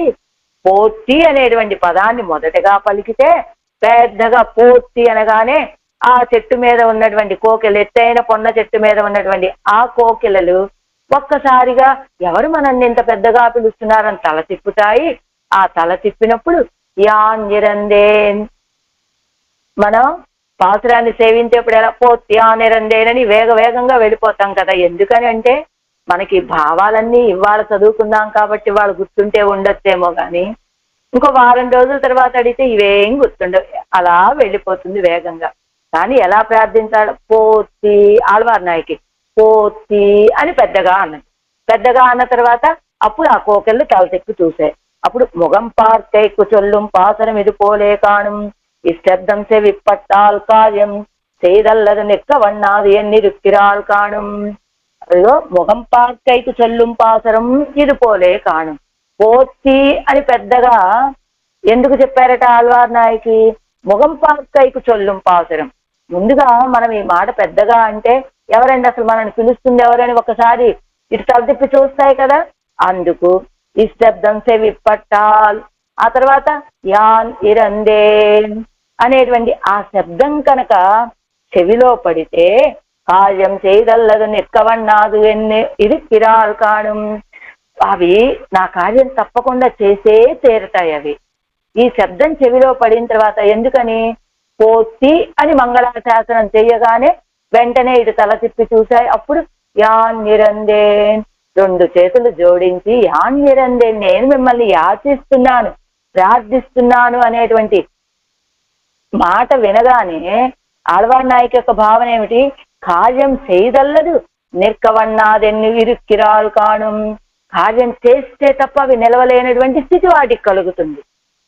పోతి అనేటువంటి పదాన్ని మొదటగా పలికితే పెద్దగా పోతి అనగానే ఆ చెట్టు మీద ఉన్నటువంటి కోకిల, ఎత్తైన పొన్న చెట్టు మీద ఉన్నటువంటి ఆ కోకిలలు ఒక్కసారిగా ఎవరు మనల్ని ఇంత పెద్దగా పిలుస్తున్నారని తల తిప్పుతాయి. ఆ తల తిప్పినప్పుడు యాన్నిరందేన్ మనం పాసురాన్ని సేవించేప్పుడు ఎలా పోత్యా నిరందేనని వేగంగా వెళ్ళిపోతాం కదా. ఎందుకని అంటే మనకి భావాలన్నీ ఇవాళ చదువుకున్నాం కాబట్టి వాళ్ళు గుర్తుంటే ఉండొచ్చేమో కానీ ఇంకో వారం రోజుల తర్వాత అడిగితే ఇవేం గుర్తుండవు, అలా వెళ్ళిపోతుంది వేగంగా. కానీ ఎలా ప్రార్థించాలి? పోతి ఆళ్వార్ నాయకి పోతి అని పెద్దగా అన్నది. పెద్దగా అన్న తర్వాత అప్పుడు ఆ కోకెళ్ళు తల తెక్కి చూసాయి. అప్పుడు ముఖం పార్కైకు చొల్లుం పాసరం ఇది పోలే కాణం இஷ்டப்தம் செவிப்பட்டால் காரியம் செய்தல்லது நிற்க வண்ணாது எண்ணிருக்கிறாள் காணும். అదిగో ముఖం పార్కైకు చొల్లుం పాసరం ఇది పోలే కాణం. పోతి అని పెద్దగా ఎందుకు చెప్పారట ఆళ్వార్ నాయకి? ముఖం పార్కైకు చొల్లుం పాసరం. ముందుగా మనం ఈ మాట పెద్దగా అంటే ఎవరండి అసలు మనల్ని పిలుస్తుంది ఎవరని ఒకసారి ఇటు తల తిప్పి చూస్తాయి కదా. అందుకు ఇష్టబ్దం సెవిప్పట్టాల్, ఆ తర్వాత యాన్ ఇరందే అనేటువంటి ఆ శబ్దం కనుక చెవిలో పడితే కార్యం చేయదల్లదు నిక్కవన్నాదు ఎన్ని ఇది కిరాల్ కాణం, అవి నా కార్యం తప్పకుండా చేసే తీరుతాయి అవి. ఈ శబ్దం చెవిలో పడిన తర్వాత ఎందుకని పోతి అని మంగళాశాసనం చేయగానే వెంటనే ఇటు తల తిప్పి చూశాయి. అప్పుడు యాన్నిరందే రెండు చేతులు జోడించి యాన్నిరందే నేను మిమ్మల్ని యాచిస్తున్నాను, ప్రార్థిస్తున్నాను అనేటువంటి మాట వినగానే ఆళ్వార్ నాయకి యొక్క భావన ఏమిటి? కార్యం చేయదల్లదు నిర్కవన్నాదెన్ని ఇరుక్కిరాలు కాణం, కార్యం చేస్తే తప్ప అవి నిలవలేనటువంటి స్థితి వాటికి కలుగుతుంది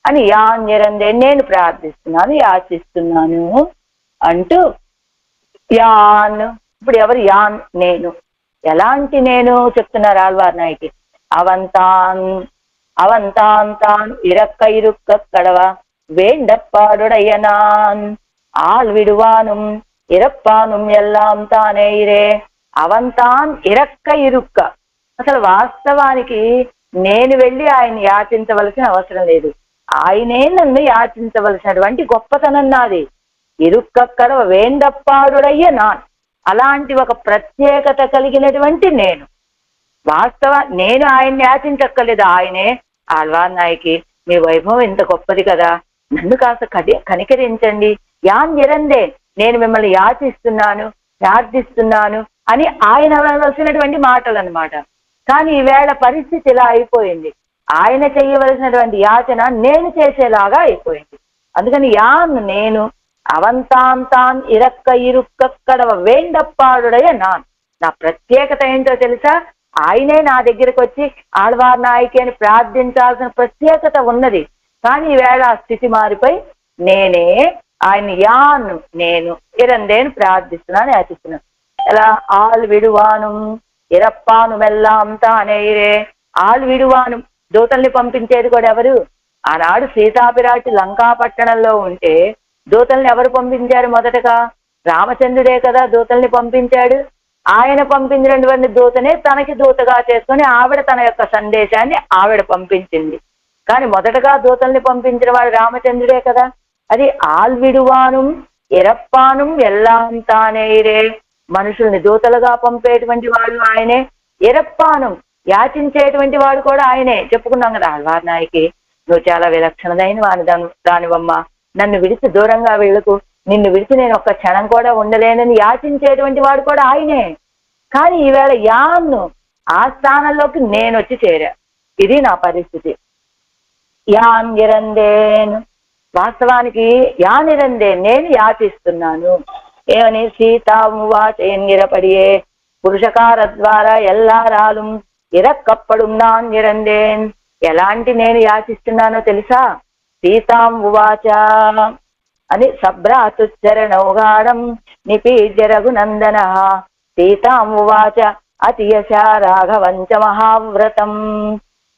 అని యాన్నిరందే నేను ప్రార్థిస్తున్నాను, యాచిస్తున్నాను అంటూ యాన్. ఇప్పుడు ఎవరు యాన్? నేను. ఎలాంటి నేను చెప్తున్నారు ఆళ్వార్ నాయకి? అవంతాన్ తాన్ ఇరక్క ఇరుక్క కడవ వేండప్పాడుడయ్యనాన్ ఆల్ విడువానుం ఇరప్పానుం ఎల్లాం తానే ఇరే. అవంతాన్ ఇరక్క ఇరుక్క. అసలు వాస్తవానికి నేను వెళ్ళి ఆయన యాచించవలసిన అవసరం లేదు, ఆయనే నన్ను యాచించవలసినటువంటి గొప్పతనం నాది. ఇరుక్కక్కడ వేండప్పాడుడయ్య నాన్, అలాంటి ఒక ప్రత్యేకత కలిగినటువంటి నేను. నేను ఆయన్ని యాచించక్కర్లేదు, ఆయనే ఆళ్వార్ నాయకి మీ వైభవం ఇంత గొప్పది కదా, నన్ను కాస్త కనికరించండి. యాన్ నిరందే నేను మిమ్మల్ని యాచిస్తున్నాను, ప్రార్థిస్తున్నాను అని ఆయన అనవలసినటువంటి మాటలు అన్నమాట. కానీ ఈవేళ పరిస్థితి ఇలా అయిపోయింది, ఆయన చేయవలసినటువంటి యాచన నేను చేసేలాగా అయిపోయింది. అందుకని యాన్ నేను, అవంతాంతాన్ ఇరక్క ఇరుక్క కడవ వేండప్పాడుడయ్య నాన్. నా ప్రత్యేకత ఏంటో తెలుసా? ఆయనే నా దగ్గరకు వచ్చి ఆళ్వార్ నాయకి అని ప్రార్థించాల్సిన ప్రత్యేకత ఉన్నది. కానీ ఈవేళ ఆ స్థితి మారిపోయి నేనే ఆయన యాన్ నేను ఇరందేను ప్రార్థిస్తున్నాను, యాచిస్తున్నాను. ఎలా? ఆల్ విడువాను ఇరప్పాను మెల్లాం తానే ఇరే. ఆల్ విడువాను దూతల్ని పంపించేది కూడా ఎవరు? ఆనాడు సీతాపిరాటి లంకాపట్టణంలో ఉంటే దూతల్ని ఎవరు పంపించారు? మొదటగా రామచంద్రుడే కదా దూతల్ని పంపించాడు. ఆయన పంపించినటువంటి దూతనే తనకి దూతగా చేసుకొని ఆవిడ తన యొక్క సందేశాన్ని ఆవిడ పంపించింది. కానీ మొదటగా దూతల్ని పంపించిన వాడు రామచంద్రుడే కదా. అది ఆల్విడువాను ఎరప్పాను ఎల్లాం తానేరే. మనుషుల్ని దూతలుగా పంపేటువంటి వాడు ఆయనే, ఎరప్పాను యాచించేటువంటి వాడు కూడా ఆయనే. చెప్పుకున్నాం కదా ఆళ్వార్ నాయకి నువ్వు చాలా విలక్షణమైన వాని దానివమ్మా, నన్ను విడిచి దూరంగా వెళ్ళకు, నిన్ను విడిచి నేను ఒక్క క్షణం కూడా ఉండలేనని యాచించేటువంటి వాడు కూడా ఆయనే. కానీ ఈవేళ యాన్ను ఆ స్థానంలోకి నేను వచ్చి చేరా. ఇది నా పరిస్థితి. యాన్నిరందేన్, వాస్తవానికి యానిరందేన్ నేను యాచిస్తున్నాను. ఏమని? సీతామువాచ ఎన్నిరపడియే పురుషకార ద్వారా ఎల్లారాలు ఇరక్కప్పడు నాన్ నిరందేన్. ఎలాంటి నేను యాచిస్తున్నానో తెలుసా? సీతామువాచ అని సభ్రాతుచ్చరణౌగాఢం నిపీడ్య రఘునందన సీతామువాచ అతియశ రాఘవంచ మహావ్రతం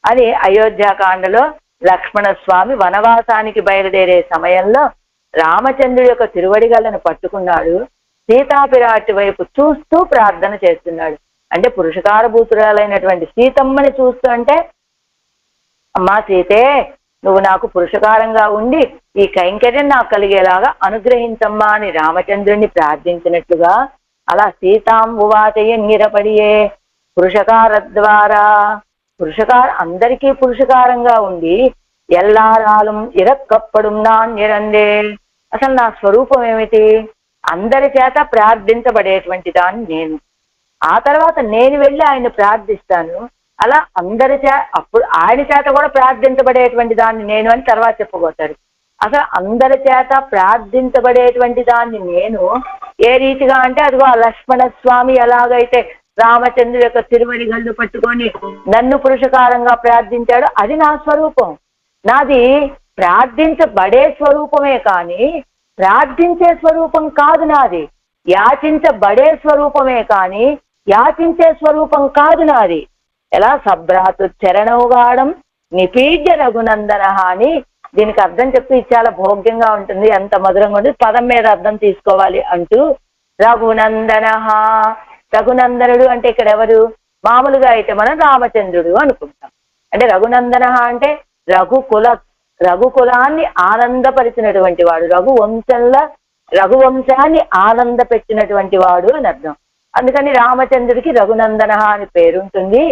అని అయోధ్యాకాండలో లక్ష్మణస్వామి వనవాసానికి బయలుదేరే సమయంలో రామచంద్రుడి యొక్క తిరువడిగలను పట్టుకున్నాడు. సీతాపిరాటి వైపు చూస్తూ ప్రార్థన చేస్తున్నాడు. అంటే పురుషకారభూతురాలైనటువంటి సీతమ్మని చూస్తూ అంటే, అమ్మా సీతే, నువ్వు నాకు పురుషకారంగా ఉండి ఈ కైంకర్యం నాకు కలిగేలాగా అనుగ్రహించమ్మా అని రామచంద్రుడిని ప్రార్థించినట్లుగా, అలా సీతాంబువాచయ నిరపడియే పురుషకార ద్వారా, అందరికీ పురుషకారంగా ఉండి ఎల్లారాలం ఇరక్కప్పడు నాన్ నిరందే, అసలు నా స్వరూపం ఏమిటి? అందరి చేత ప్రార్థించబడేటువంటి దాన్ని నేను. ఆ తర్వాత నేను వెళ్ళి ఆయన ప్రార్థిస్తాను. అలా అప్పుడు ఆయన చేత కూడా ప్రార్థించబడేటువంటి దాన్ని నేను అని తర్వాత చెప్పబోతారు. అసలు అందరి చేత ప్రార్థించబడేటువంటి దాన్ని నేను ఏ రీతిగా అంటే, అదిగో ఆ లక్ష్మణ స్వామి ఎలాగైతే రామచంద్రుడి యొక్క తిరువడిగళ్ళు పట్టుకొని నన్ను పురుషకారంగా ప్రార్థించాడు, అది నా స్వరూపం. నాది ప్రార్థించబడే స్వరూపమే కానీ ప్రార్థించే స్వరూపం కాదు నాది. యాచించబడే స్వరూపమే కానీ యాచించే స్వరూపం కాదు నాది. ఎలా? సభ్రాతు చరణౌగాఢం నిపీడ్య రఘునందన అని దీనికి అర్థం చెప్పి చాలా భోగ్యంగా ఉంటుంది, ఎంత మధురంగా ఉంటుంది. పదం మీద అర్థం తీసుకోవాలి అంటూ రఘునందన, రఘునందనుడు అంటే ఇక్కడ ఎవరు? మామూలుగా అయితే మనం రామచంద్రుడు అనుకుంటాం. అంటే రఘునందన అంటే రఘుకులాన్ని ఆనందపరిచినటువంటి వాడు, రఘువంశాన్ని ఆనంద పెట్టినటువంటి వాడు అని అర్థం. అందుకని రామచంద్రుడికి రఘునందన అని పేరుంటుంది.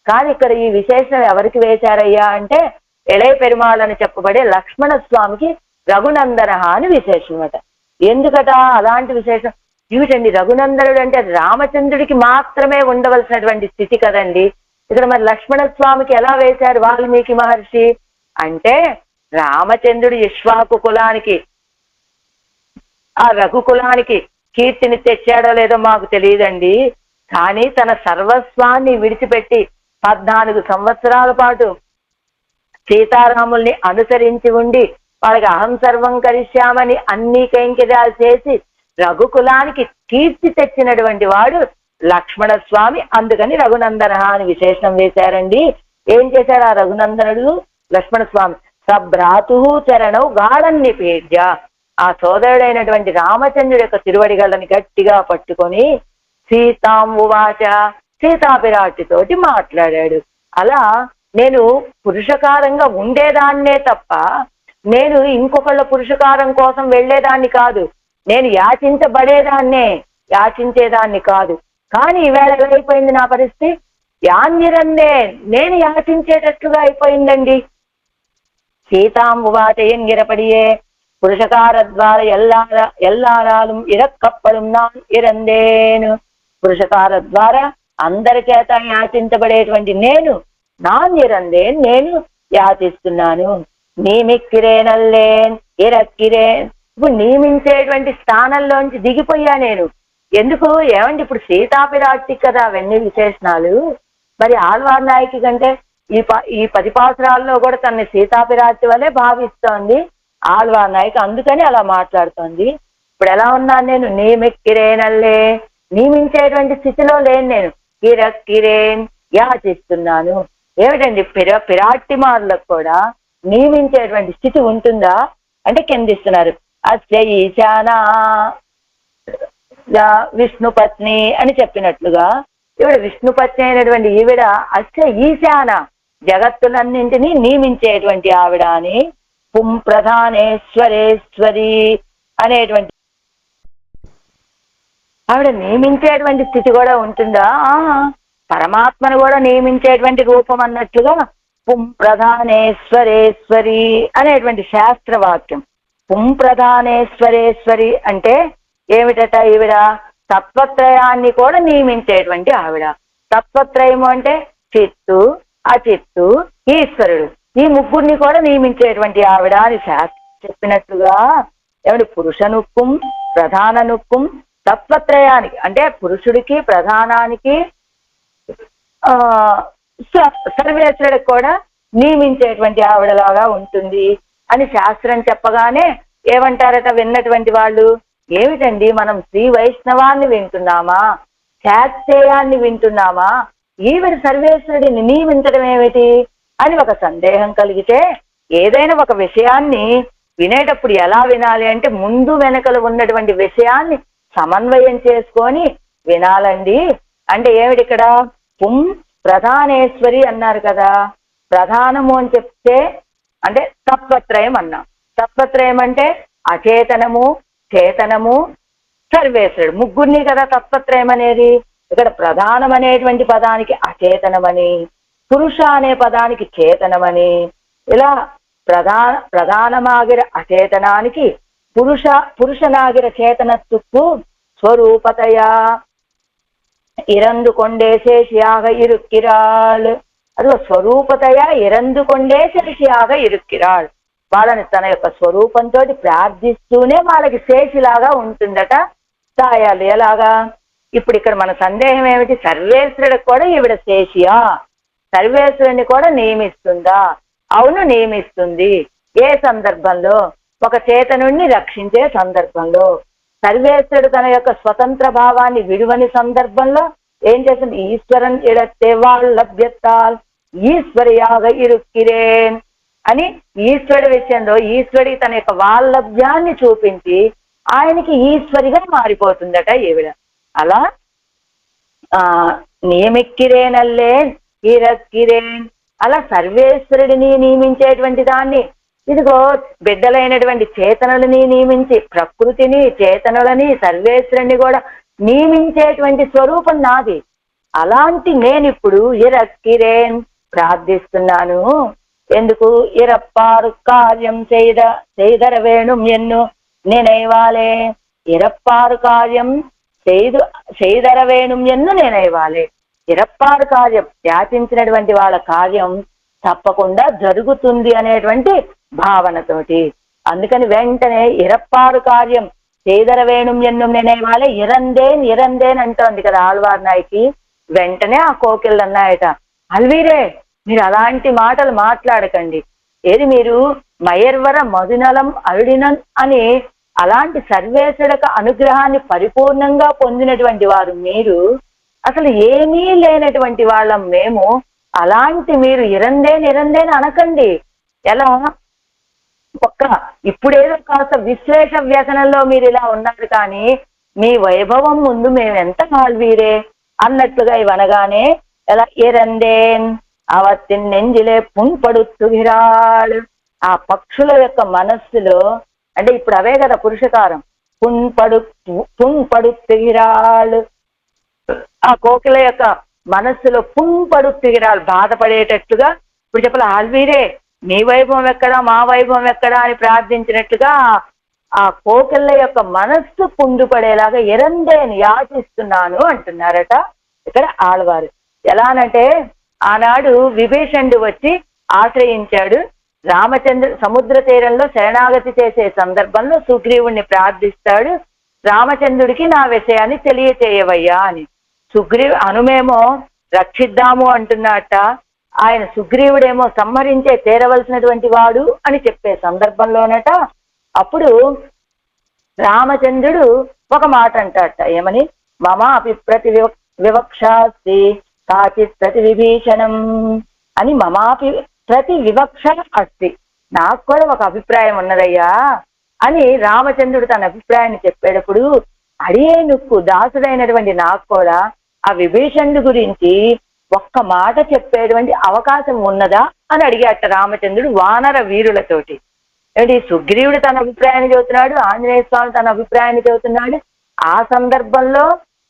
కానీ ఇక్కడ ఈ విశేషణం ఎవరికి వేశారయ్యా అంటే, ఎళయ పెరుమాళ్ అని చెప్పబడే లక్ష్మణ స్వామికి రఘునందన అని విశేషమట. ఎందుకట అలాంటి విశేషం? ఏమిటండి రఘునందనుడు అంటే? రామచంద్రుడికి మాత్రమే ఉండవలసినటువంటి స్థితి కదండి. ఇక్కడ మరి లక్ష్మణ స్వామికి ఎలా వేశారు వాల్మీకి మహర్షి అంటే, రామచంద్రుడు ఇక్ష్వాకు కులానికి, ఆ రఘుకులానికి కీర్తిని తెచ్చాడో లేదో మాకు తెలియదండి. కానీ తన సర్వస్వాన్ని విడిచిపెట్టి 14 సంవత్సరాల పాటు సీతారాముల్ని అనుసరించి ఉండి వాళ్ళకి అహం సర్వం కరిష్యామని అన్ని కైంకర్యాలు చేసి రఘుకులానికి కీర్తి తెచ్చినటువంటి వాడు లక్ష్మణ స్వామి. అందుకని రఘునందన అని విశేషణం వేశారండి. ఏం చేశాడు ఆ రఘునందనుడు? లక్ష్మణ స్వామి సభ్రాతు చరణం గాఢన్ని పేడ్య, ఆ సోదరుడైనటువంటి రామచంద్రుడి యొక్క తిరువడిగళ్ళని గట్టిగా పట్టుకొని సీతాంబువాచ, సీతాపిరాటితోటి మాట్లాడాడు. అలా నేను పురుషకారంగా ఉండేదాన్నే తప్ప నేను ఇంకొకళ్ళ పురుషకారం కోసం వెళ్ళేదాన్ని కాదు. నేను యాచించబడేదాన్నే, యాచించేదాన్ని కాదు. కానీ ఈవేళ అయిపోయింది నా పరిస్థితి? యాన్నిరందే, నేను యాచించేటట్లుగా అయిపోయిందండి. సీతాంబువాచయం గిరపడియే పురుషకార ద్వారా ఎల్లారాలు ఇరక్కప్పడు నాన్ ఇరందేను. పురుషకార ద్వారా అందరి చేత యాచించబడేటువంటి నేను నాన్ ఇరందేన్, నేను యాచిస్తున్నాను. నీమిక్కిరేనల్లేన్ ఇరక్కిరేన్, ఇప్పుడు నియమించేటువంటి స్థానంలోంచి దిగిపోయా నేను. ఎందుకు? ఏమండి ఇప్పుడు సీతాపిరాటి కదా అవన్నీ విశేషణాలు. మరి ఆళ్వార్ నాయకి కంటే ఈ 10 పాసురాల్లో కూడా తనని సీతాపిరాటి వలె భావిస్తోంది ఆళ్వార్ నాయకి, అందుకని అలా మాట్లాడుతోంది. ఇప్పుడు ఎలా ఉన్నాను నేను? నీమెక్కిరేనల్లే, నియమించేటువంటి స్థితిలో లేను నేను. కిరక్కిరేన్, యాచిస్తున్నాను. ఏమిటండి పిరాటిమారులకు కూడా నియమించేటువంటి స్థితి ఉంటుందా అంటే కిందిస్తున్నారు. అస్య ఈశానా విష్ణుపత్ని అని చెప్పినట్లుగా ఈవిడ విష్ణుపత్ని అయినటువంటి ఈవిడ అస్య ఈశాన, జగత్తులన్నింటినీ నియమించేటువంటి ఆవిడ అని పుం ప్రధానేశ్వరేశ్వరి అనేటువంటి ఆవిడ నియమించేటువంటి స్థితి కూడా ఉంటుందా? పరమాత్మను కూడా నియమించేటువంటి రూపం అన్నట్లుగా పుం ప్రధానేశ్వరేశ్వరి అనేటువంటి శాస్త్రవాక్యం. పుం ప్రధానేశ్వరేశ్వరి అంటే ఏమిటట? ఈవిడ తత్వత్రయాన్ని కూడా నియమించేటువంటి ఆవిడ. తత్వత్రయము అంటే చిత్తు, అచిత్తు, ఈశ్వరుడు. ఈ ముగ్గురిని కూడా నియమించేటువంటి ఆవిడ అని శాస్త్రం చెప్పినట్లుగా ఏమిటి పురుషనుక్కుం ప్రధాననుక్కుం తత్వత్రయానికి అంటే పురుషుడికి ప్రధానానికి సర్వేశ్వరుడికి కూడా నియమించేటువంటి ఆవిడలాగా ఉంటుంది అని శాస్త్రం చెప్పగానే ఏమంటారట విన్నటువంటి వాళ్ళు, ఏమిటండి మనం శ్రీ వైష్ణవాన్ని వింటున్నామా, శాక్తేయాన్ని వింటున్నామా, ఈవిడ సర్వేశ్వరుడిని నియమించడం ఏమిటి అని ఒక సందేహం కలిగితే, ఏదైనా ఒక విషయాన్ని వినేటప్పుడు ఎలా వినాలి అంటే ముందు వెనకలు ఉన్నటువంటి విషయాన్ని సమన్వయం చేసుకొని వినాలండి. అంటే ఏమిటి ఇక్కడ పుం ప్రధానేశ్వరి అన్నారు కదా, ప్రధానము అని చెప్తే అంటే తత్వత్రయం అన్నాం. తత్వత్రయం అంటే అచేతనము, చేతనము, సర్వేశ్వరుడు ముగ్గురిని కదా తత్వత్రయం అనేది. ఇక్కడ ప్రధానం అనేటువంటి పదానికి అచేతనమని, పురుష అనే పదానికి చేతనమని, ఇలా ప్రధానమాగిర అచేతనానికి పురుషనాగిర చేతనత్తుకు స్వరూపతయా ఇరందు కొండే శేషియాగ ఇరుక్కిరాళ్. అది స్వరూపతయా ఇరందు కొండే శేషియాగ ఇరుక్కిరాళ్. వాళ్ళని తన యొక్క స్వరూపంతో ప్రార్థిస్తూనే వాళ్ళకి శేషిలాగా ఉంటుందట తాయాలు. ఎలాగా? ఇప్పుడు ఇక్కడ మన సందేహం ఏమిటి, సర్వేశ్వరుడికి కూడా ఈవిడ శేషియా, సర్వేశ్వరుని కూడా నియమిస్తుందా? అవును, నియమిస్తుంది. ఏ సందర్భంలో? ఒక చేతనుణ్ణి రక్షించే సందర్భంలో. సర్వేశ్వరుడు తన యొక్క స్వతంత్ర భావాన్ని విడువని సందర్భంలో ఏం చేస్తుంది? ఈశ్వరన్ ఇడతే వాళ్ళభ్యత్తాల్ ఈశ్వరియాగ ఇరుక్కిరేన్ అని ఈశ్వరుడి విషయంలో ఈశ్వరుడి తన యొక్క వాల్లభ్యాన్ని చూపించి ఆయనకి ఈశ్వరిగా మారిపోతుందట ఈవిడ. అలా నియమిక్కిరేనల్లే ఇరక్కిరేన్, అలా సర్వేశ్వరుడిని నియమించేటువంటి దాన్ని, ఇదిగో బిడ్డలైనటువంటి చేతనులని నియమించి ప్రకృతిని చేతనులని సర్వేశ్వరుని కూడా నియమించేటువంటి స్వరూపం నాది. అలాంటి నేనిప్పుడు ఇరక్కిరేన్ ప్రార్థిస్తున్నాను. ఎందుకు? ఇరప్పారు కార్యం செய்தர வேணும் ఎన్ను నినైవాలే. ఇరప్పారు కార్యం செய்தர வேணும் ఎన్ను నినైవాలే. ఇరప్పారు కార్యం యాచించినటువంటి వాళ్ళ కార్యం తప్పకుండా జరుగుతుంది అనేటువంటి భావనతోటి. అందుకని వెంటనే ఇరప్పారు కార్యం செய்தர வேணும் ఎన్ను నినైవాలే ఇరందేన్ ఇరందేన్ అంటోంది కదా ఆళ్వార్ నాయకి. వెంటనే ఆ కోకిళ్ళు అన్నాయట, అల్వీరే మీరు అలాంటి మాటలు మాట్లాడకండి. ఏది మీరు మయర్వర మధునలం అరుడినన్ అని అలాంటి సర్వేశ్వరుడికి అనుగ్రహాన్ని పరిపూర్ణంగా పొందినటువంటి వారు మీరు, అసలు ఏమీ లేనటువంటి వాళ్ళం మేము. అలాంటి మీరు ఇరందేని అనకండి. ఎలా? ఒక్క ఇప్పుడేదో కాస్త విశ్లేష వ్యసనంలో మీరు ఇలా ఉన్నారు, కానీ మీ వైభవం ముందు మేము ఎంత కాల్వీరే అన్నట్లుగా ఇవనగానే ఎలా ఇరందేన్ అవత్తిన్ నెంజిలే పుంపడుతుగిరాళ్. ఆ పక్షుల యొక్క మనస్సులో, అంటే ఇప్పుడు అవే కదా పురుషకారం, పుంపడుతుగిరాళ్. ఆ కోకిల యొక్క మనస్సులో పుంపడుతుగిరాళ్ బాధపడేటట్టుగా ఇప్పుడు చెప్పాలి, ఆల్వీరే మీ వైభవం ఎక్కడా మా వైభవం ఎక్కడా అని ప్రార్థించినట్టుగా ఆ కోకిళ్ళ యొక్క మనస్సు పుండుపడేలాగా ఎరందేని యాచిస్తున్నాను అంటున్నారట ఇక్కడ ఆళ్వారు. ఎలానంటే ఆనాడు విభీషణుడు వచ్చి ఆశ్రయించాడు. సముద్ర తీరంలో శరణాగతి చేసే సందర్భంలో సుగ్రీవుణ్ణి ప్రార్థిస్తాడు, రామచంద్రుడికి నా విషయాన్ని తెలియచేయవయ్యా అని. హనుమేమో రక్షిద్దాము అంటున్నట్ట, ఆయన సుగ్రీవుడేమో సంహరించే తీరవలసినటువంటి వాడు అని చెప్పే సందర్భంలోనట అప్పుడు రామచంద్రుడు ఒక మాట అంటాట, ఏమని? మమ అపి ప్రతి వివక్షాస్తి కాచిత్ ప్రతి విభీషణం అని. మమాపి ప్రతి వివక్ష అస్తి, నాకు కూడా ఒక అభిప్రాయం ఉన్నదయ్యా అని రామచంద్రుడు తన అభిప్రాయాన్ని చెప్పేటప్పుడు, అడియేనుక్కు దాసుడైనటువంటి నాకు కూడా ఆ విభీషణుడి గురించి ఒక్క మాట చెప్పేటువంటి అవకాశం ఉన్నదా అని అడిగాట రామచంద్రుడు వానర వీరులతోటి. ఏంటి? సుగ్రీవుడు తన అభిప్రాయాన్ని చెబుతున్నాడు, ఆంజనేయ స్వామి తన అభిప్రాయాన్ని చెబుతున్నాడు. ఆ సందర్భంలో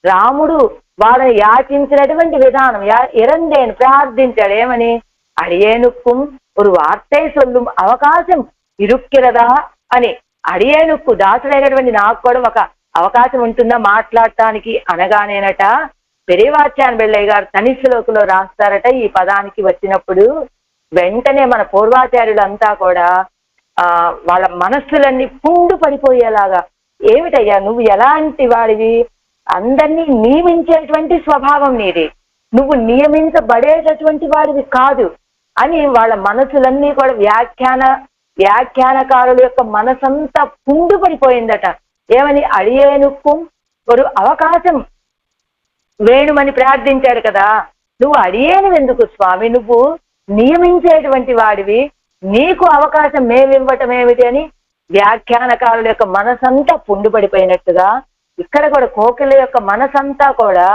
రాముడు వాళ్ళని యాచించినటువంటి విధానం ఇరందేను ప్రార్థించాడు. ఏమని? అడియేనుక్కుం ఒక వార్తై సొల్లు అవకాశం ఇరుక్కిరదా అని. అడియేనుక్కు దాసుడైనటువంటి నాకు కూడా ఒక అవకాశం ఉంటుందా మాట్లాడటానికి అనగానేనట పెరియవాచ్యాన్ బెళ్ళయ్య గారు తనిశ్లోకులో రాస్తారట ఈ పదానికి వచ్చినప్పుడు, వెంటనే మన పూర్వాచార్యులంతా కూడా వాళ్ళ మనస్సులన్నీ పుండు పడిపోయేలాగా, ఏమిటయ్యా నువ్వు ఎలాంటి వాడివి, అందరినీ నియమించేటువంటి స్వభావం నీది, నువ్వు నియమించబడేటటువంటి వాడివి కాదు అని వాళ్ళ మనసులన్నీ కూడా వ్యాఖ్యానకారుల యొక్క మనసంతా పుండు పడిపోయిందట. ఏమని? అడియేనుక్కు ఒక అవకాశం వేణుమని ప్రార్థించాడు కదా, నువ్వు అడియేను ఎందుకు స్వామి, నువ్వు నియమించేటువంటి వాడివి, నీకు అవకాశం మేమివ్వటం ఏమిటి అని వ్యాఖ్యానకారుల యొక్క మనసంతా పుండు పడిపోయినట్టుగా ఇక్కడ కూడా కోకిల యొక్క మనసంతా కూడా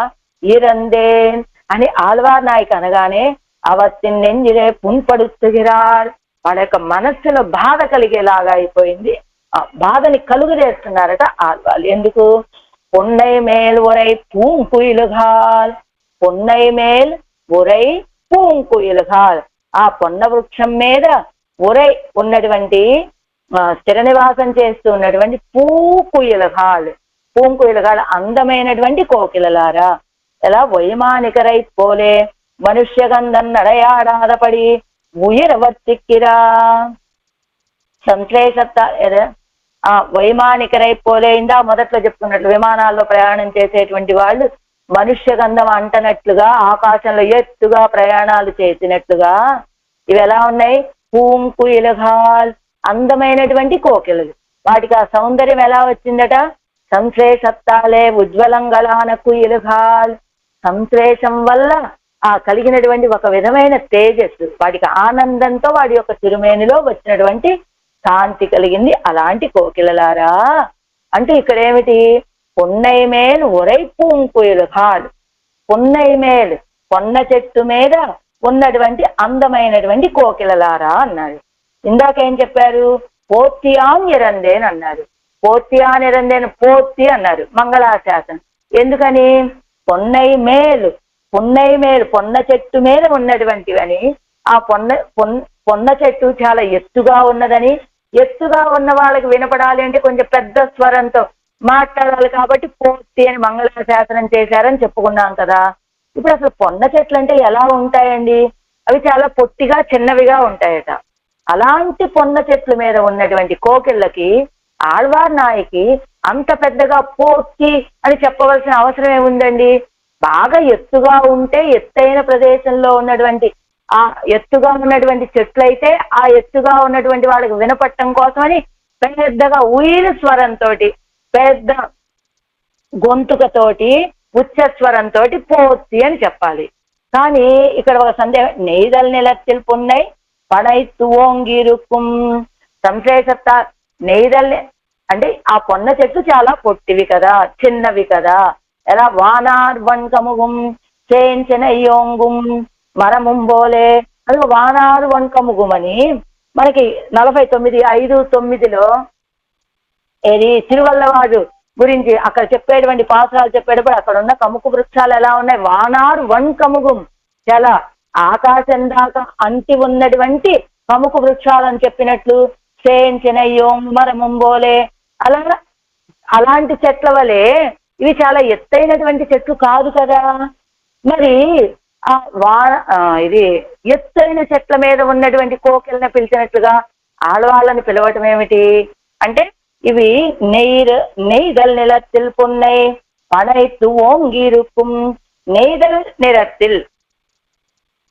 ఈరందేన్ అని ఆళ్వార్ నాయక్ అనగానే అవత్తిన్నెంజిరే పుంపడుతుగిరార్, వాళ్ళ యొక్క మనస్సులో బాధ కలిగేలాగా అయిపోయింది. ఆ బాధని కలుగజేస్తున్నారట ఆళ్వాళ్ళు. ఎందుకు? పొన్నై మేల్ ఒరై పూంకుయిలుగాల్, పొన్నై మేల్ ఒరై పూంకుయిలుగాల్, ఆ పొన్న వృక్షం మీద ఒరై ఉన్నటువంటి స్థిర నివాసం చేస్తూ ఉన్నటువంటి పూకుయిలుగాల్, పూంకుయిలుగాల్ అందమైనటువంటి కోకిలలారా, ఎలా వైమానికరై పోలే మనుష్యగంధం నడయాడాదపడి ఉయిరవర్తిక్కిరా సంశ్లేషత వైమానికరై పోలే, ఇందా మొదట్లో చెప్పుకున్నట్లు విమానాల్లో ప్రయాణం చేసేటువంటి వాళ్ళు మనుష్య గంధం అంటనట్లుగా ఆకాశంలో ఎత్తుగా ప్రయాణాలు చేసినట్లుగా ఇవి ఎలా ఉన్నాయి? పూంకుయిలుగాల్, అందమైనటువంటి కోకిలలు. వాటికి ఆ సౌందర్యం ఎలా వచ్చిందట? సంశ్లేషత్తాలే ఉజ్వలంగళాన కుయిలుగాల్, సంశ్లేషం వల్ల ఆ కలిగినటువంటి ఒక విధమైన తేజస్సు, వాటికి ఆనందంతో వాడి యొక్క తిరుమేనిలో వచ్చినటువంటి కాంతి కలిగింది. అలాంటి కోకిలలారా అంటే ఇక్కడ ఏమిటి? పొన్నై మేల్ ఒరై పూంకుయిలుగాల్, పొన్నై మేల్ పొన్న చెట్టు మీద ఉన్నటువంటి అందమైనటువంటి కోకిలలారా అన్నారు. ఇందాకేం చెప్పారు? పోత్యాన్ ఇరందేన్ అన్నారు. పోత్యాన్ ఇరందేన్ పోత్తి అన్నారు మంగళాశాసనం. ఎందుకని? పొన్నై మేలు, పొన్నై మేలు పొన్న చెట్టు మీద ఉన్నటువంటివని, ఆ పొన్న చెట్టు చాలా ఎత్తుగా ఉన్నదని, ఎత్తుగా ఉన్న వాళ్ళకి వినపడాలి అంటే కొంచెం పెద్ద స్వరంతో మాట్లాడాలి కాబట్టి పోత్తి అని మంగళాశాసనం చేశారని చెప్పుకున్నాం కదా. ఇప్పుడు అసలు పొన్న చెట్లు అంటే ఎలా ఉంటాయండి? అవి చాలా పొట్టిగా చిన్నవిగా ఉంటాయట. అలాంటి పొన్న చెట్ల మీద ఉన్నటువంటి కోకిళ్ళకి ఆళ్వార్ నాయకి అంత పెద్దగా పోత్తి అని చెప్పవలసిన అవసరం ఏముందండి? బాగా ఎత్తుగా ఉంటే ఎత్తైన ప్రదేశంలో ఉన్నటువంటి ఆ ఎత్తుగా ఉన్నటువంటి చెట్లయితే ఆ ఎత్తుగా ఉన్నటువంటి వాళ్ళకి వినపట్టం కోసమని పెద్దగా ఉయిలు స్వరంతో, పెద్ద గొంతుకతోటి ఉచ్చస్వరంతో పోత్తి అని చెప్పాలి. కానీ ఇక్కడ ఒక సందేహం, నెయ్దల్ నిలత్తిల్ పున్నై పడై తువోంగిరుకుం సంశ్లేషత్త, నెయ్దల్ అంటే ఆ పొన్న చెట్టు చాలా పొట్టివి కదా, చిన్నవి కదా. ఎలా? వానార్ వన్కముగుం చేంచెనయ్యోంగుం మరముంబోలే, అది వానారు వన్కముగుం అని మనకి 49:5-9 ఏది తిరువల్లవాడు గురించి అక్కడ చెప్పేటువంటి పాత్రాలు చెప్పేటప్పుడు అక్కడ ఉన్న కముకు వృక్షాలు ఎలా ఉన్నాయి? వానారు వన్కముగుం, చాలా ఆకాశం దాకా అంటి ఉన్నటువంటి కముకు వృక్షాలని చెప్పినట్లు చేంచెనయ్యోం మరముంబోలే, అలా అలాంటి చెట్ల వలె ఇవి చాలా ఎత్తైనటువంటి చెట్లు కాదు కదా. మరి ఇది ఎత్తైన చెట్ల మీద ఉన్నటువంటి కోకిల్ని పిలిచినట్లుగా ఆళ్వాళ్ళని పిలవటం ఏమిటి అంటే, ఇవి నెయ్దల్ నిలత్తిల్ పున్నై పడై తువోంగిరుకుం, నెయ్దల్ నిలత్తిల్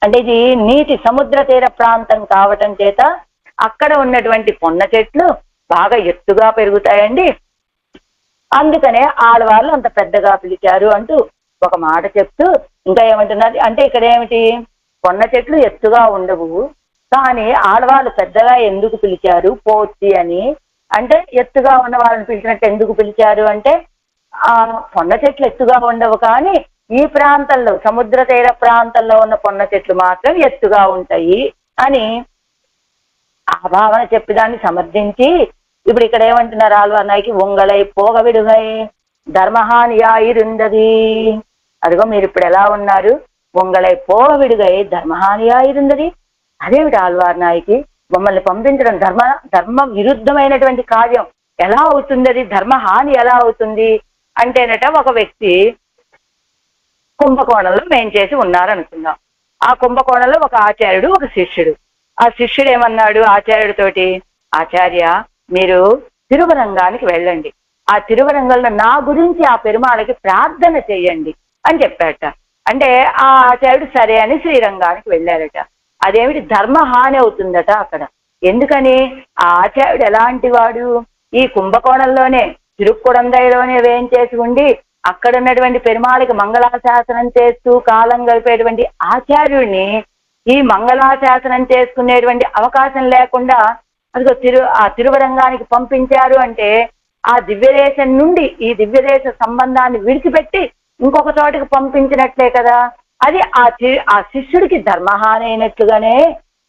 అంటే ఇది నీటి సముద్ర తీర ప్రాంతం కావటం చేత అక్కడ ఉన్నటువంటి పొన్న చెట్లు బాగా ఎత్తుగా పెరుగుతాయండి, అందుకనే ఆడవాళ్ళు అంత పెద్దగా పిలిచారు అంటూ ఒక మాట చెప్తూ ఇంకా ఏమంటున్నారు అంటే, ఇక్కడ ఏమిటి? పొన్న చెట్లు ఎత్తుగా ఉండవు, కానీ ఆడవాళ్ళు పెద్దగా ఎందుకు పిలిచారు పోత్తి అని అంటే, ఎత్తుగా ఉన్న వాళ్ళని పిలిచినట్టు ఎందుకు పిలిచారు అంటే, పొన్న చెట్లు ఎత్తుగా ఉండవు కానీ ఈ ప్రాంతంలో సముద్ర తీర ప్రాంతంలో ఉన్న పొన్న చెట్లు మాత్రం ఎత్తుగా ఉంటాయి అని ఆ భావన చెప్పిదాన్ని సమర్థించి ఇప్పుడు ఇక్కడ ఏమంటున్నారు ఆళ్వార్ నాయకి? ఉంగళై పోగ విడుగై ధర్మహానియాయిరుందది. అదిగో మీరు ఇప్పుడు ఎలా ఉన్నారు? ఉంగళై పోగ విడుగై ధర్మహానియాయిరుందది. అదేమిటి ఆళ్వార్ నాయకి? మమ్మల్ని పంపించడం ధర్మ విరుద్ధమైనటువంటి కార్యం ఎలా అవుతుంది? అది ధర్మహాని ఎలా అవుతుంది అంటేనట, ఒక వ్యక్తి కుంభకోణంలో మేం చేసి ఉన్నారనుకుందాం. ఆ కుంభకోణంలో ఒక ఆచార్యుడు, ఒక శిష్యుడు. ఆ శిష్యుడు ఏమన్నాడు ఆచార్యుడితోటి, ఆచార్య మీరు తిరువరంగానికి వెళ్ళండి, ఆ తిరువరంగంలో నా గురించి ఆ పెరుమాళకి ప్రార్థన చెయ్యండి అని చెప్పాట. అంటే ఆ ఆచార్యుడు సరే అని శ్రీరంగానికి వెళ్ళారట. అదేమిటి ధర్మహాని అవుతుందట అక్కడ. ఎందుకని ఆ ఆచార్యుడు ఎలాంటి వాడు, ఈ కుంభకోణంలోనే తిరుక్కుడందైలోనే వేయించేసి ఉండి అక్కడ ఉన్నటువంటి పెరుమాళకి మంగళాశాసనం చేస్తూ కాలం గడిపేటువంటి ఆచార్యుడిని ఈ మంగళాశాసనం చేసుకునేటువంటి అవకాశం లేకుండా అదిగో ఆ తిరువరంగానికి పంపించారు అంటే ఆ దివ్యదేశం నుండి ఈ దివ్యదేశ సంబంధాన్ని విడిచిపెట్టి ఇంకొక చోటికి పంపించినట్లే కదా. అది ఆ శిష్యుడికి ధర్మహాని అయినట్లుగానే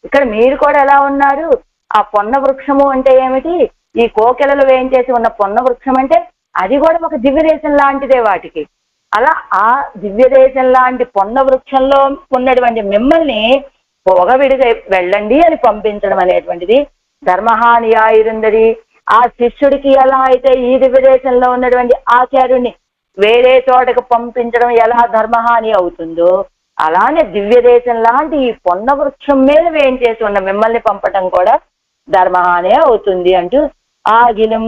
ఇక్కడ మీరు కూడా ఎలా ఉన్నారు. ఆ పొన్న వృక్షము అంటే ఏమిటి, ఈ కోకెలలు వేయించేసి ఉన్న పొన్న వృక్షం అంటే అది కూడా ఒక దివ్యదేశం లాంటిదే వాటికి. అలా ఆ దివ్యదేశం లాంటి పొన్న వృక్షంలో ఉన్నటువంటి మిమ్మల్ని పొగవిడిగా వెళ్ళండి అని పంపించడం అనేటువంటిది ధర్మహాని ఆయురుందరి. ఆ శిష్యుడికి ఎలా అయితే ఈ దివ్యదేశంలో ఉన్నటువంటి ఆచార్యుడిని వేరే చోటకు పంపించడం ఎలా ధర్మహాని అవుతుందో, అలానే దివ్యదేశం లాంటి ఈ పొన్న వృక్షం మీద వేయించేసి ఉన్న మిమ్మల్ని పంపటం కూడా ధర్మహానే అవుతుంది అంటూ ఆగిలం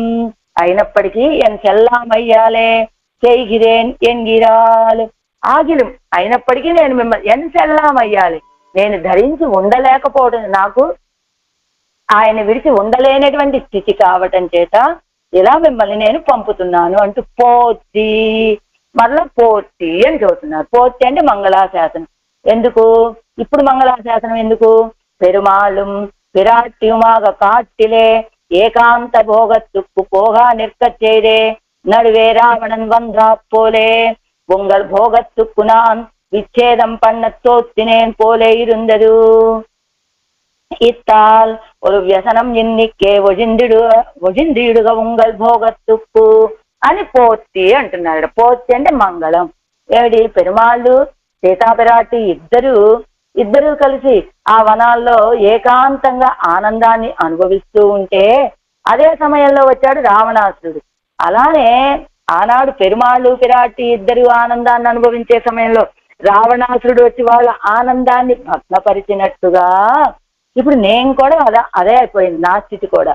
అయినప్పటికీ ఎన్సెల్లామయ్యాలే చేయగిరేన్ ఎంగిరాలు. ఆగిలం అయినప్పటికీ నేను మిమ్మల్ని ఎన్సెల్లామయ్యాలి, నేను ధరించి ఉండలేకపోవడం, నాకు ఆయన విడిచి ఉండలేనటువంటి స్థితి కావటం చేత ఇలా మిమ్మల్ని నేను పంపుతున్నాను అంటూ పోతి, మరలా పోతి అని చెబుతున్నారు. పోతి అంటే మంగళాశాసనం. ఎందుకు ఇప్పుడు మంగళాశాసనం ఎందుకు, పెరుమాళుం பிராட்டியுமாக காட்டிலே ஏகாந்த போகத்துக்கு போகா நிற்கச் செய்தே நடுவே ராவணன் வந்தா போலே உங்கள் போகத்துக்கு நான் விச்சேதம் பண்ண தோத்தினேன் போலே இருந்தது. இத்தால் ஒரு వ్యసనం ఎన్నికే ఒజిందిడుగా ఉంగల్ భోగత్తుక్కు అని పోతి అంటున్నాడు. పోతి అంటే మంగళం. ఏమిటి, పెరుమాళ్ళు సీతాపిరాటి ఇద్దరు కలిసి ఆ వనాల్లో ఏకాంతంగా ఆనందాన్ని అనుభవిస్తూ ఉంటే అదే సమయంలో వచ్చాడు రావణాసురుడు. అలానే ఆనాడు పెరుమాళ్ళు పిరాటి ఇద్దరు ఆనందాన్ని అనుభవించే సమయంలో రావణాసురుడు వచ్చి వాళ్ళ ఆనందాన్ని భగ్నపరిచినట్టుగా ఇప్పుడు నేను కూడా అదే అయిపోయింది నా స్థితి కూడా.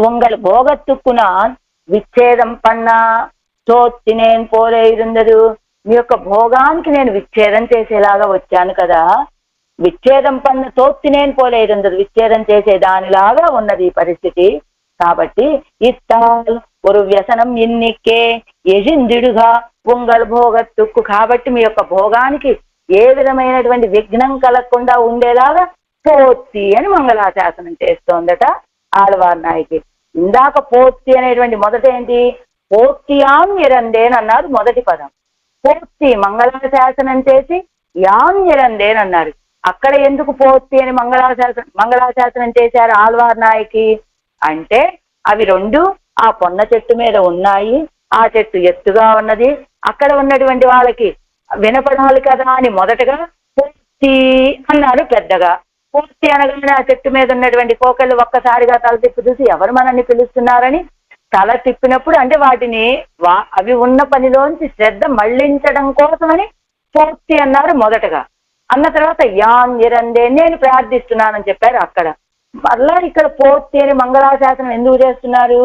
ఉంగల్ భోగత్తుక్కున విచ్ఛేదం పన్నా తోత్తినేన్ పోలే ఇరుందదు, మీ యొక్క భోగానికి నేను విచ్ఛేదం చేసేలాగా వచ్చాను కదా. విచ్ఛేదం పన్న తోత్తినేన్ పోలే ఇరుందదు, విచ్ఛేదం చేసే దానిలాగా ఉన్నది ఈ పరిస్థితి. కాబట్టి ఇత్తాల్ ఒక వ్యసనం ఎన్నికే ఎజిందిడుగా ఉంగల్ భోగత్తుక్కు, కాబట్టి మీ యొక్క భోగానికి ఏ విధమైనటువంటి విఘ్నం కలగకుండా ఉండేలాగా పోతి అని మంగళాశాసనం చేస్తోందట ఆళ్వార్ నాయకి. ఇందాక పోతి అనేటువంటి మొదట ఏంటి, పోత్యాం నిరందేన్ అన్నారు మొదటి పదం. పోతి మంగళాశాసనం చేసి యాం నిరందేన్ అన్నారు. అక్కడ ఎందుకు పోతి అని మంగళాశాసనం చేశారు ఆళ్వార్ నాయకి అంటే అవి రెండు ఆ పొన్న చెట్టు మీద ఉన్నాయి, ఆ చెట్టు ఎత్తుగా ఉన్నది, అక్కడ ఉన్నటువంటి వాళ్ళకి వినపడాలి కదా అని మొదటగా పోతి అన్నారు పెద్దగా. పూర్తి అనగానే ఆ చెట్టు మీద ఉన్నటువంటి కోకళ్ళు ఒక్కసారిగా తల తిప్పి చూసి ఎవరు మనల్ని పిలుస్తున్నారని తల తిప్పినప్పుడు అంటే వాటిని అవి ఉన్న పనిలోంచి శ్రద్ధ మళ్లించడం కోసమని పూర్తి అన్నారు మొదటగా. అన్న తర్వాత యాన్ నిరందే నేను ప్రార్థిస్తున్నానని చెప్పారు అక్కడ. మళ్ళా ఇక్కడ పూర్తి అని మంగళాశాసనం ఎందుకు చేస్తున్నారు,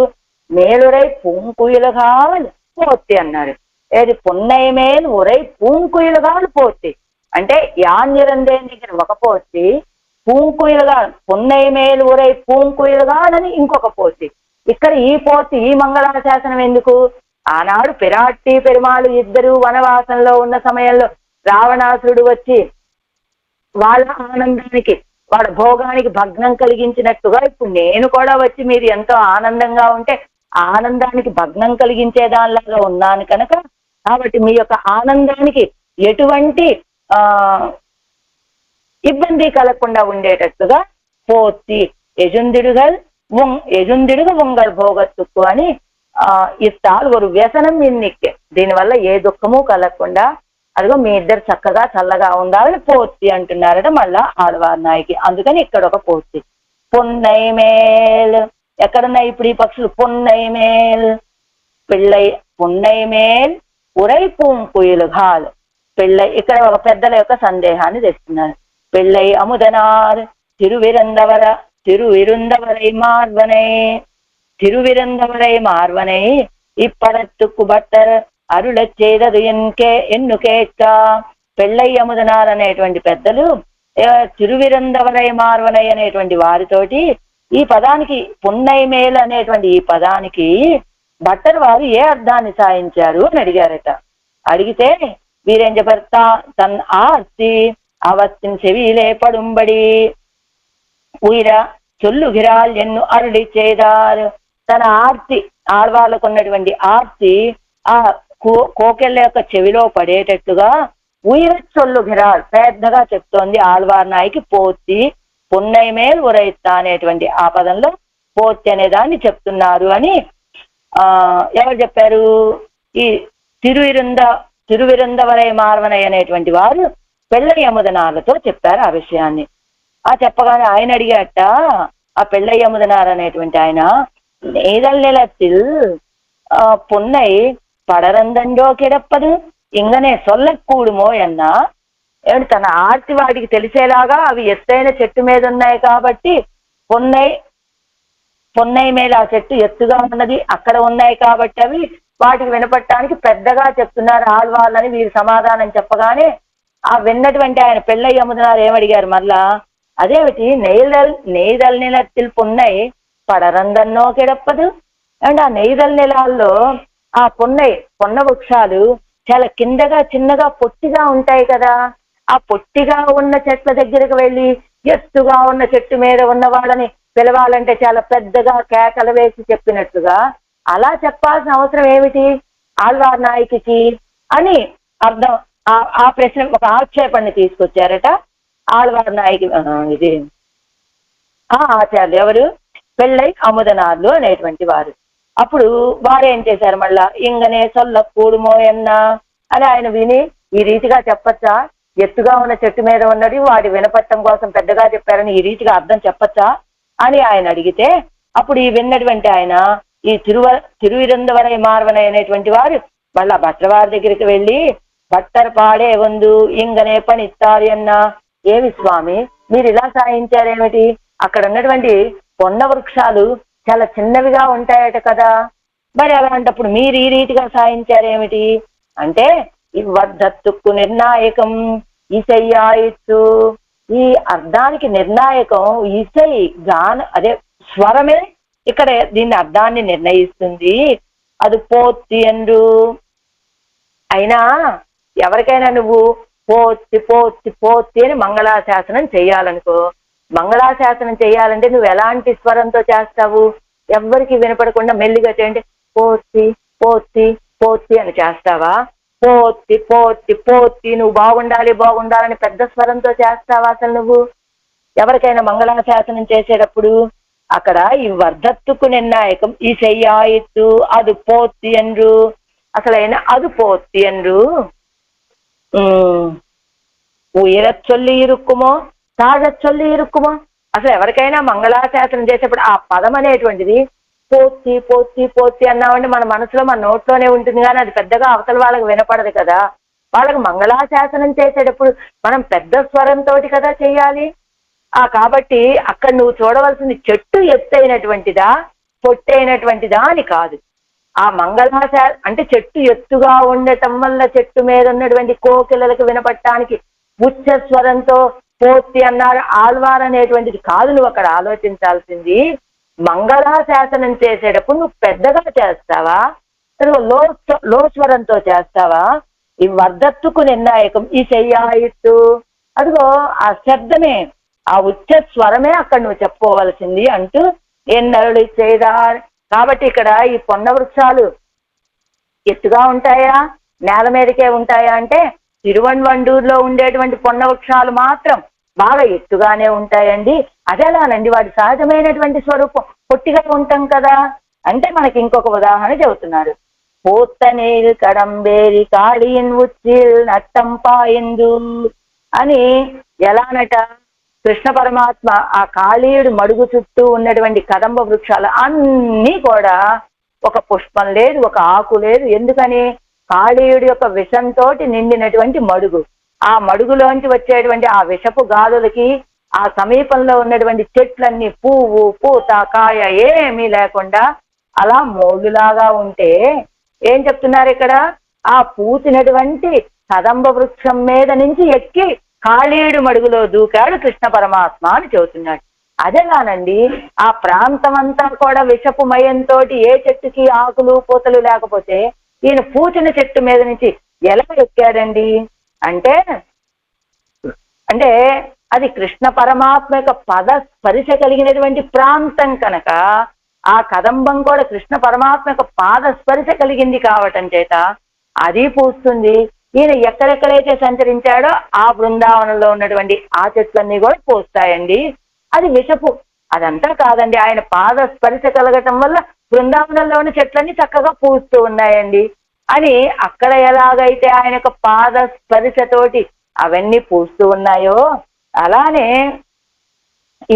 మేలురై పూంకుయులుగా పోతి అన్నారు. ఏది పున్నయ్య మేలు ఉరై పూంకుయులుగా పోతి అంటే యాన్ నిరందే దగ్గర ఒక పోతి, పూంకుయులుగా పున్నయ్య మేలు ఉరై పూంకుయులుగా అని ఇంకొక పోతి. ఇక్కడ ఈ పోతి ఈ మంగళాశాసనం ఎందుకు, ఆనాడు పిరాట్టి పెరుమాళ్ళు ఇద్దరు వనవాసంలో ఉన్న సమయంలో రావణాసురుడు వచ్చి వాళ్ళ ఆనందానికి వాళ్ళ భోగానికి భగ్నం కలిగించినట్టుగా ఇప్పుడు నేను కూడా వచ్చి మీరు ఎంతో ఆనందంగా ఉంటే ఆనందానికి భగ్నం కలిగించే దానిలాగా ఉన్నాను కనుక, కాబట్టి మీ యొక్క ఆనందానికి ఎటువంటి ఇబ్బంది కలగకుండా ఉండేటట్టుగా పోతి ఎజుందిడుగా ఉంగల్ భోగత్తుక్కు అని ఇస్తాలు ఒక వ్యసనం ఇన్నిక్కే, దీనివల్ల ఏ దుఃఖము కలగకుండా అదిగో మీ ఇద్దరు చక్కగా చల్లగా ఉండాలని పోతి అంటున్నారట మళ్ళా ఆళ్వార్ నాయకి. అందుకని ఇక్కడ ఒక పోతి. పొన్నైమేల్ ఎక్కడున్నాయి ఇప్పుడు ఈ పక్షులు, పొన్నైమేల్ పిళ్ళై పున్నైమేల్ ఉరై పూంకుయులుగాల్. పిళ్ళై ఇక్కడ ఒక పెద్దల యొక్క సందేహాన్ని తెస్తున్నారు. పిళ్ళై అముదనార్ திருவிருந்தவரை மார்வனை திருவிருந்தவரை மார்வனை இப்படத்துக்கு பட்டர் అరుళச் చేయదు ఎన్ను కేక్క. పెళ్ళయ్య అముదనార్ అనేటువంటి పెద్దలు తిరువిరందవరై మార్వనై అనేటువంటి వారితోటి ఈ పదానికి పున్నై మేల్ అనేటువంటి ఈ పదానికి భట్టర్ వారు ఏ అర్థాన్ని సాయించారు అని అడిగారట. అడిగితే వీరేం చెప్పారు, తన్ ఆర్తి అవత్తిన్ చెవిలే పడుంబడి ఉయిర చొల్లుగిరాల్ ఎన్ను అరుడి చేదారు. తన ఆర్తి, ఆడవాళ్ళకు ఉన్నటువంటి ఆర్తి ఆ కోకెళ్ళ యొక్క చెవిలో పడేటట్టుగా ఉయిర చొల్లుగిరాల్ పెద్దగా చెప్తోంది ఆళ్వార్ నాయకి. పోతి పున్నై మేల్ ఉరైత్తా అనేటువంటి ఆ పదంలో పోతి అనే దాన్ని చెప్తున్నారు అని ఎవరు చెప్పారు? ఈ తిరువిరుందవరై మార్వనై అనేటువంటి వారు పెళ్ళయ్య అముదనార్లతో చెప్పారు ఆ విషయాన్ని. ఆ చెప్పగానే ఆయన అడిగాట, ఆ పెళ్ళయ్య అముదనార్ అనేటువంటి ఆయన, నేదల్ నిలத்தில் పున్నై పడరందండో కిడప్పదు ఇంగనే సొల్లకూడుమో అన్నా. ఏమిటి, తన ఆర్తి వాటికి తెలిసేలాగా అవి ఎత్తైన చెట్టు మీద ఉన్నాయి కాబట్టి పొన్నై మీద ఆ చెట్టు ఎత్తుగా ఉన్నది, అక్కడ ఉన్నాయి కాబట్టి అవి వాటికి వినపడటానికి పెద్దగా చెప్తున్నారు ఆళ్వాళ్ళని వీరు సమాధానం చెప్పగానే ఆ విన్నటువంటి ఆయన పెళ్ళయ్య అముదనార్ ఏమడిగారు మళ్ళా, అదేమిటి నెయ్దల్ నిలத்தில் పున్నై పడరందన్నో కిడప్పదు. అండ్ ఆ నెయ్దల్ నిలాల్లో ఆ పొన్న వృక్షాలు చాలా కిందగా చిన్నగా పొట్టిగా ఉంటాయి కదా, ఆ పొట్టిగా ఉన్న చెట్ల దగ్గరకు వెళ్ళి ఎత్తుగా ఉన్న చెట్టు మీద ఉన్న వాళ్ళని పిలవాలంటే చాలా పెద్దగా కేకలు వేసి చెప్పినట్టుగా అలా చెప్పాల్సిన అవసరం ఏమిటి ఆళ్వార్ నాయకికి అని అర్థం. ఆ ప్రశ్న ఒక ఆక్షేపాన్ని తీసుకొచ్చారట ఆళ్వార్ నాయకి. ఇది ఆచార్యులు ఎవరు? పెళ్ళై అముదనార్లు అనేటువంటి వారు. అప్పుడు వారేం చేశారు, మళ్ళా ఇంగనే సొల్లకూడుమోయన్నా అని ఆయన విని ఈ రీతిగా చెప్పచ్చా, ఎత్తుగా ఉన్న చెట్టు మీద ఉన్నది వాటి వినపట్టం కోసం పెద్దగా చెప్పారని ఈ రీతిగా అర్థం చెప్పచ్చా అని ఆయన అడిగితే అప్పుడు ఈ విన్నటువంటి ఆయన ఈ తిరువిరుందవరై మార్వనై అనేటువంటి వారు మళ్ళా భట్రవారి దగ్గరికి వెళ్ళి, భట్టర్ పాడే వందు ఇంగనే పనిస్తారు అన్నా. ఏమి స్వామి మీరు ఇలా సాయించారేమిటి, అక్కడ ఉన్నటువంటి పొన్న వృక్షాలు చాలా చిన్నవిగా ఉంటాయట కదా, మరి అలాంటప్పుడు మీరు ఈ రీతిగా సాయించారేమిటి అంటే, ఇవ్వద్దత్తుకు నిర్ణాయకం ఈసయ్యాయిత్తు. ఈ అర్థానికి నిర్ణాయకం ఈసై అదే స్వరమే ఇక్కడ దీన్ని అర్థాన్ని నిర్ణయిస్తుంది. అది పోతి అండు. అయినా ఎవరికైనా నువ్వు పోతి పోతి పోతి అని మంగళాశాసనం చెయ్యాలనుకో, మంగళాశాసనం చేయాలంటే నువ్వు ఎలాంటి స్వరంతో చేస్తావు? ఎవ్వరికి వినపడకుండా మెల్లిగా చేయండి, పోతి పోతి పోతి అని చేస్తావా? పోతి పోతి పోతి నువ్వు బాగుండాలని పెద్ద స్వరంతో చేస్తావా అసలు నువ్వు? ఎవరికైనా మంగళాశాసనం చేసేటప్పుడు అక్కడ ఈ వర్ధత్తుకు నిర్ణాయకం ఈ చెయ్యాయిత్తు అది పోతి అండ్రు. అసలైన అది పోతి అండ్రు. ఉయరచ్చొల్లి ఇరుక్కుమో తాగచ్చొల్లి ఇరుక్కుమో. అసలు ఎవరికైనా మంగళాశాసనం చేసేప్పుడు ఆ పదం అనేటువంటిది పోతి పోతి పోతి అన్నామంటే మన మనసులో మన నోట్లోనే ఉంటుంది కానీ అది పెద్దగా అవతల వాళ్ళకి వినపడదు కదా. వాళ్ళకి మంగళాశాసనం చేసేటప్పుడు మనం పెద్ద స్వరంతో కదా చెయ్యాలి. కాబట్టి అక్కడ నువ్వు చూడవలసింది చెట్టు ఎత్తైనటువంటిదా పొట్టైనటువంటిదా అని కాదు. ఆ అంటే చెట్టు ఎత్తుగా ఉండటం వల్ల చెట్టు మీద ఉన్నటువంటి కోకిలలకు వినపడటానికి ఉచ్చ స్వరంతో పోతి అన్నారు ఆళ్వార్ అనేటువంటిది కాదు నువ్వు అక్కడ ఆలోచించాల్సింది. మంగళాశాసనం చేసేటప్పుడు నువ్వు పెద్దగా చేస్తావా, లో స్వరంతో చేస్తావా? ఈ వర్ధత్తుకు నిర్ణాయకం ఈ చెయ్యాయిత్తు. అదిగో ఆ శబ్దమే, ఆ ఉచ్చ స్వరమే అక్కడ నువ్వు చెప్పుకోవలసింది అంటూ ఎన్నరుడు చేయదార్. కాబట్టి ఇక్కడ ఈ పొన్న వృక్షాలు ఎత్తుగా ఉంటాయా నేల మీదకే ఉంటాయా అంటే తిరువన్వండూరులో ఉండేటువంటి పొన్న వృక్షాలు మాత్రం బాగా ఎత్తుగానే ఉంటాయండి. అదేలానండి వాటి సహజమైనటువంటి స్వరూపం పొట్టిగా ఉంటాం కదా అంటే మనకి ఇంకొక ఉదాహరణ చెబుతున్నారు. పోత్తనీల్ కడంబేరి కాళీన్ ఉచ్చిల్ నట్టంపాయిందు అని ఎలానట కృష్ణ పరమాత్మ ఆ కాళీయుడు మడుగు చుట్టూ ఉన్నటువంటి కదంబ వృక్షాలు అన్నీ కూడా ఒక పుష్పం లేదు ఒక ఆకు లేదు. ఎందుకని? కాళీయుడి యొక్క విషంతో నిండినటువంటి మడుగు. ఆ మడుగులోంచి వచ్చేటువంటి ఆ విషపు గాలులకి ఆ సమీపంలో ఉన్నటువంటి చెట్లన్నీ పువ్వు పూత కాయ ఏమీ లేకుండా అలా మోగులాగా ఉంటే ఏం చెప్తున్నారు ఇక్కడ? ఆ పూసినటువంటి కదంబ వృక్షం మీద నుంచి ఎక్కి కాళీయుడు మడుగులో దూకాడు కృష్ణ పరమాత్మ అని చెబుతున్నాడు. అదేలానండి, ఆ ప్రాంతం అంతా కూడా విషపు మయంతో ఏ చెట్టుకి ఆకులు పూతలు లేకపోతే ఈయన పూచిన చెట్టు మీద నుంచి ఎలా ఎక్కాడండి అంటే అంటే అది కృష్ణ పరమాత్మ యొక్క పద స్పర్శ కలిగినటువంటి ప్రాంతం కనుక ఆ కదంబం కూడా కృష్ణ పరమాత్మ యొక్క పాద స్పర్శ కలిగింది కావటం చేత అది పూస్తుంది. ఈయన ఎక్కడెక్కడైతే సంచరించాడో ఆ బృందావనంలో ఉన్నటువంటి ఆ చెట్లన్నీ కూడా పూస్తాయండి. అది విషపు అదంతా కాదండి, ఆయన పాద స్పర్శ కలగటం వల్ల బృందావనంలో ఉన్న చెట్లన్నీ చక్కగా పూస్తూ ఉన్నాయండి అని అక్కడ ఎలాగైతే ఆయన యొక్క పాద స్పర్శతోటి అవన్నీ పూస్తూ ఉన్నాయో అలానే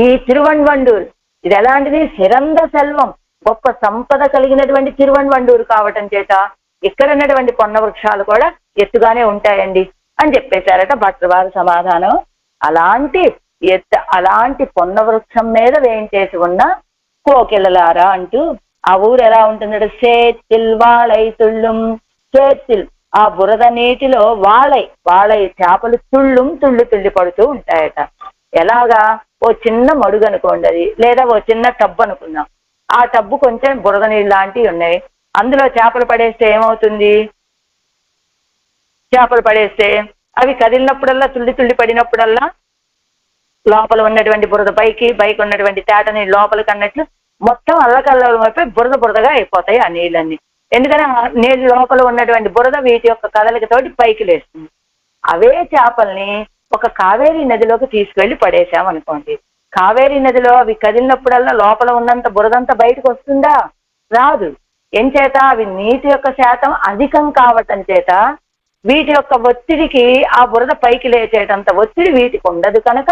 ఈ తిరువణ్వండూరు ఇది ఎలాంటిది? సిరంద సెల్వం, గొప్ప సంపద కలిగినటువంటి తిరువణ్వండూరు కావటం చేత ఇక్కడ ఉన్నటువంటి పొన్న వృక్షాలు కూడా ఎత్తుగానే ఉంటాయండి అని చెప్పేశారట భట్టర్ వారి సమాధానం. అలాంటి పొన్న వృక్షం మీద వేయించేసి ఉన్న కోకిలలారా అంటూ ఆ ఊరు ఎలా ఉంటుందట? సేతిల్ వాళై తుళ్ళుం. సేతిల్ ఆ బురద నీటిలో వాళై చేపలు తుళ్ళి పడుతూ ఉంటాయట. ఎలాగా? ఓ చిన్న మడుగు అనుకోండి అది, లేదా ఓ చిన్న టబ్బు అనుకుందాం. ఆ టబ్బు కొంచెం బురద నీళ్ళు లాంటివి ఉన్నాయి, అందులో చేపలు పడేస్తే ఏమవుతుంది? చేపలు పడేస్తే అవి కదిలినప్పుడల్లా తుళ్ళి పడినప్పుడల్లా లోపల ఉన్నటువంటి బురద పైకి ఉన్నటువంటి తేటని లోపలికి అన్నట్లు మొత్తం అల్లకల్లం అయిపోయి బురదగా అయిపోతాయి ఆ నీళ్ళన్నీ. ఎందుకని నీళ్ళు లోపల ఉన్నటువంటి బురద వీటి యొక్క కదలికతోటి పైకి లేస్తుంది. అవే చేపల్ని ఒక కావేరీ నదిలోకి తీసుకెళ్లి పడేసామనుకోండి, కావేరీ నదిలో అవి కదిలినప్పుడల్లా లోపల ఉన్నంత బురదంతా బయటకు వస్తుందా? రాదు. ఎంచేత? అవి నీటి యొక్క శాతం అధికం కావటం చేత వీటి యొక్క ఒత్తిడికి ఆ బురద పైకి లేచేటంత ఒత్తిడి వీటికి ఉండదు కనుక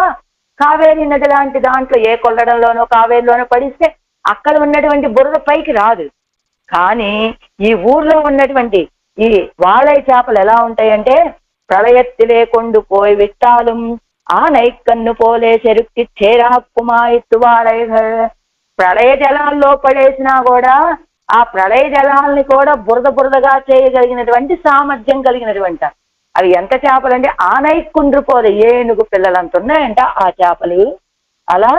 కావేరీ నది లాంటి దాంట్లో ఏ కొల్లడంలోనో కావేరీలోనో పడిస్తే అక్కడ ఉన్నటువంటి బురద పైకి రాదు. కానీ ఈ ఊర్లో ఉన్నటువంటి ఈ వాళై చేపలు ఎలా ఉంటాయంటే ప్రళయత్తిలే కొండు పోయి విట్టాலும் ఆనైకన్ను పోలే చెరుక్కి చేరాక్కుమాయిత్తు వాళైగల్. ప్రళయ జలాల్లో పడేసినా కూడా ఆ ప్రళయ జలాల్ని కూడా బురదగా చేయగలిగినటువంటి సామర్థ్యం కలిగినటువంటి అవి ఎంత చేపలంటే ఆనైకుండ్రు పోలే ఏనుగు పిల్లలంత ఉన్నాయంట ఆ చేపలు. అలా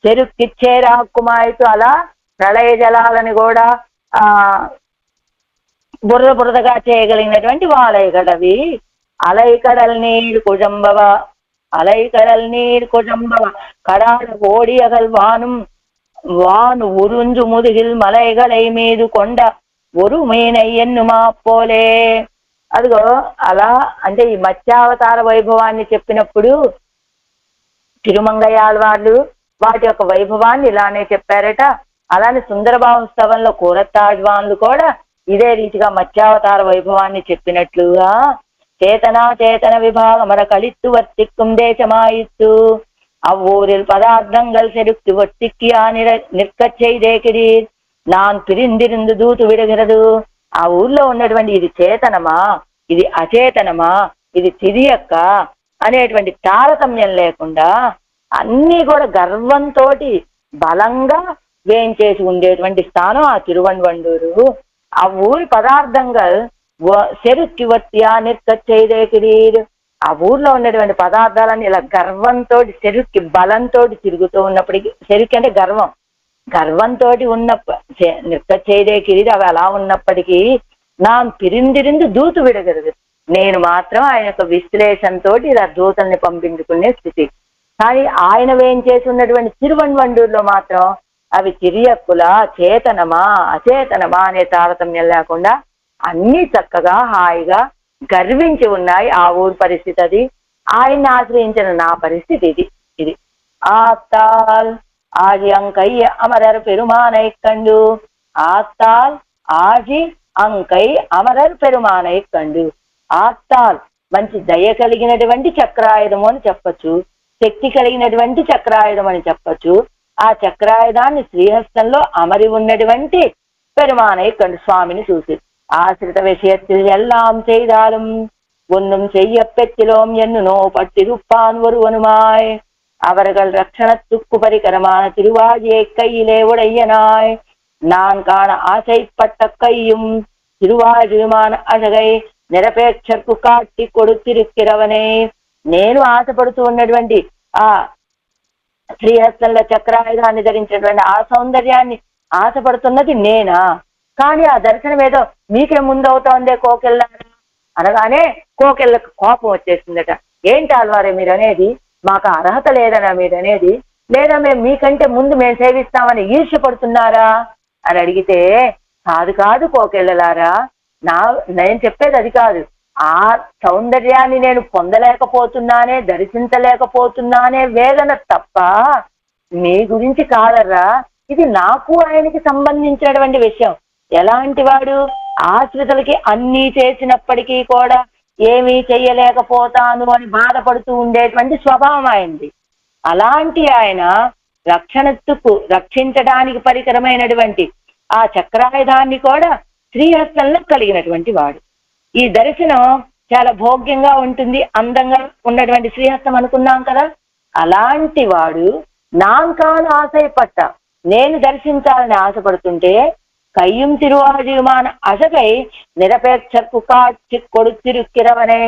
చెరుక్కి చేరాక్కుమాయిత్తు అలా ప్రళయ జలాలని కూడా బురదగా చేయగలిగినటువంటి వాళైగడవి. అలైకడల్ నీరు కుజంబవ కడాల ఓడియగల్ వాను ఉరుంజు ముదుగిల్ మలైగలై మీదు కొండ ఒరు మీనయ్యన్ను మాపోలే. అదిగో అలా అంటే ఈ మత్స్యావతార వైభవాన్ని చెప్పినప్పుడు తిరుమంగయాళ్వార్లు వాటి యొక్క వైభవాన్ని ఇలానే చెప్పారట. అలానే సుందరబాహుస్తవంలో కూరత్తాళ్వాన్లు కూడా ఇదే రీతిగా మత్స్యావతార వైభవాన్ని చెప్పినట్లుగా చేతన విభాగమర కళిత్తు వర్తిక్కుం దేశమాయిత్తు அவ்வூரில் பதார்த்தங்கள் செருக்தி ஒத்திக்கியா நிற்கச் செய்தேకిరీర్ நான் பிரிந்திருந்து దూతు విడగరదు. ఆ ఊర్లో ఉన్నటువంటి ఇది చేతనమా ఇది అచేతనమా ఇది తిరియక్క అనేటువంటి తారతమ్యం లేకుండా అన్నీ కూడా గర్వంతో బలంగా వేయించేసి ఉండేటువంటి స్థానం ఆ తిరువణ్వండూరు. ఆ ఊరి పదార్థంగా చెరుక్కి వత్తియా నిற்கச் செய்தேకిరీర్. ఆ ఊర్లో ఉన్నటువంటి పదార్థాలన్నీ ఇలా గర్వంతో చెరుక్కి బలంతో తిరుగుతూ ఉన్నప్పటికీ, చెరుక్కి అంటే గర్వంతో నిற்கச் செய்தேకిరీర్ అవి అలా ఉన్నప్పటికీ నా పిరిందిరిందు దూతు విడగరదు. నేను మాత్రం ఆయన యొక్క విశ్లేషణతో ఇలా దూతల్ని పంపించుకునే స్థితి. కానీ ఆయన వేయించేసి ఉన్నటువంటి తిరువణ్వండూరులో మాత్రం అవి తిరియక్కుల చేతనమా అచేతనమా అనే తారతమ్యం లేకుండా అన్ని చక్కగా హాయిగా గర్వించి ఉన్నాయి. ఆ ఊరు పరిస్థితి అది. ఆయన్ని ఆశ్రయించిన నా పరిస్థితి ఇది. ఆత్తాల్ ఆజి అంకై అమరర్ పెరుమానై కండు. ఆత్తాల్ ఆజి అంకై అమరర్ పెరుమానై కండు. ఆత్తాల్ మంచి దయ కలిగినటువంటి చక్రాయుధము అని చెప్పచ్చు, శక్తి కలిగినటువంటి చక్రాయుధం అని చెప్పచ్చు. ఆ చక్రాయుధాన్ని శ్రీహస్తంలో అమరి ఉన్నటువంటి పెరుమానై కండు స్వామిని చూసి ஆசிரித விஷயத்தில் எல்லாம் செய்தாலும் ஒன்றும் செய்ய பெற்றிலோம் என்னுனோ பட்டிருப்பான் ஒருவனுமாய். அவர்கள் ரட்சணத்துக்கு பரிகரமான திருவாழியை கையிலே உடையனாய் நான் காண ஆசைப்பட்ட கையும் తిరువాజుమాన అజగై నిరపేక్షకు కాటి కొడుతిరుక్కిరవనే నేను ఆశపడుతూ ఉన్నటువంటి ఆ శ్రీహస్తంలో చక్రాయుధాన్ని ధరించినటువంటి ఆ సౌందర్యాన్ని ఆశపడుతున్నది నేనా? కానీ ఆ దర్శనం ఏదో మీకే ముందవుతోందే కోకెళ్ళారా అనగానే కోకెళ్ళకు కోపం వచ్చేసిందట. ఏంటి ఆల్వారే మీరు అనేది? మాకు అర్హత లేదనా మీరు అనేది? లేదా మేము మీకంటే ముందు మేము సేవిస్తామని ఈర్ష్యపడుతున్నారా అని అడిగితే, కాదు కాదు కోకెళ్ళలారా, నేను చెప్పేది అది కాదు. ఆ సౌందర్యాన్ని నేను పొందలేకపోతున్నానే, దర్శించలేకపోతున్నానే వేదన తప్ప మీ గురించి కాదర్రా. ఇది నాకు ఆయనకి సంబంధించినటువంటి విషయం. ఎలాంటి వాడు? ఆశ్రితులకి అన్నీ చేసినప్పటికీ కూడా ఏమీ చెయ్యలేకపోతాను అని బాధపడుతూ ఉండేటువంటి స్వభావం ఆయనది. అలాంటి ఆయన రక్షించడానికి పరికరమైనటువంటి ఆ చక్రాయుధాన్ని కూడా శ్రీహస్తంలో కలిగినటువంటి వాడు. ఈ దర్శనం చాలా భోగ్యంగా ఉంటుంది, అందంగా ఉన్నటువంటి శ్రీహస్తం అనుకున్నాం కదా. అలాంటి వాడు నాంకాను ఆశయపట్ట, నేను దర్శించాలని ఆశపడుతుంటే కయ్యం తిరువాజుమాన అసకై నిరపేక్షకు కాచి కొడుతిరుక్కిరవనే,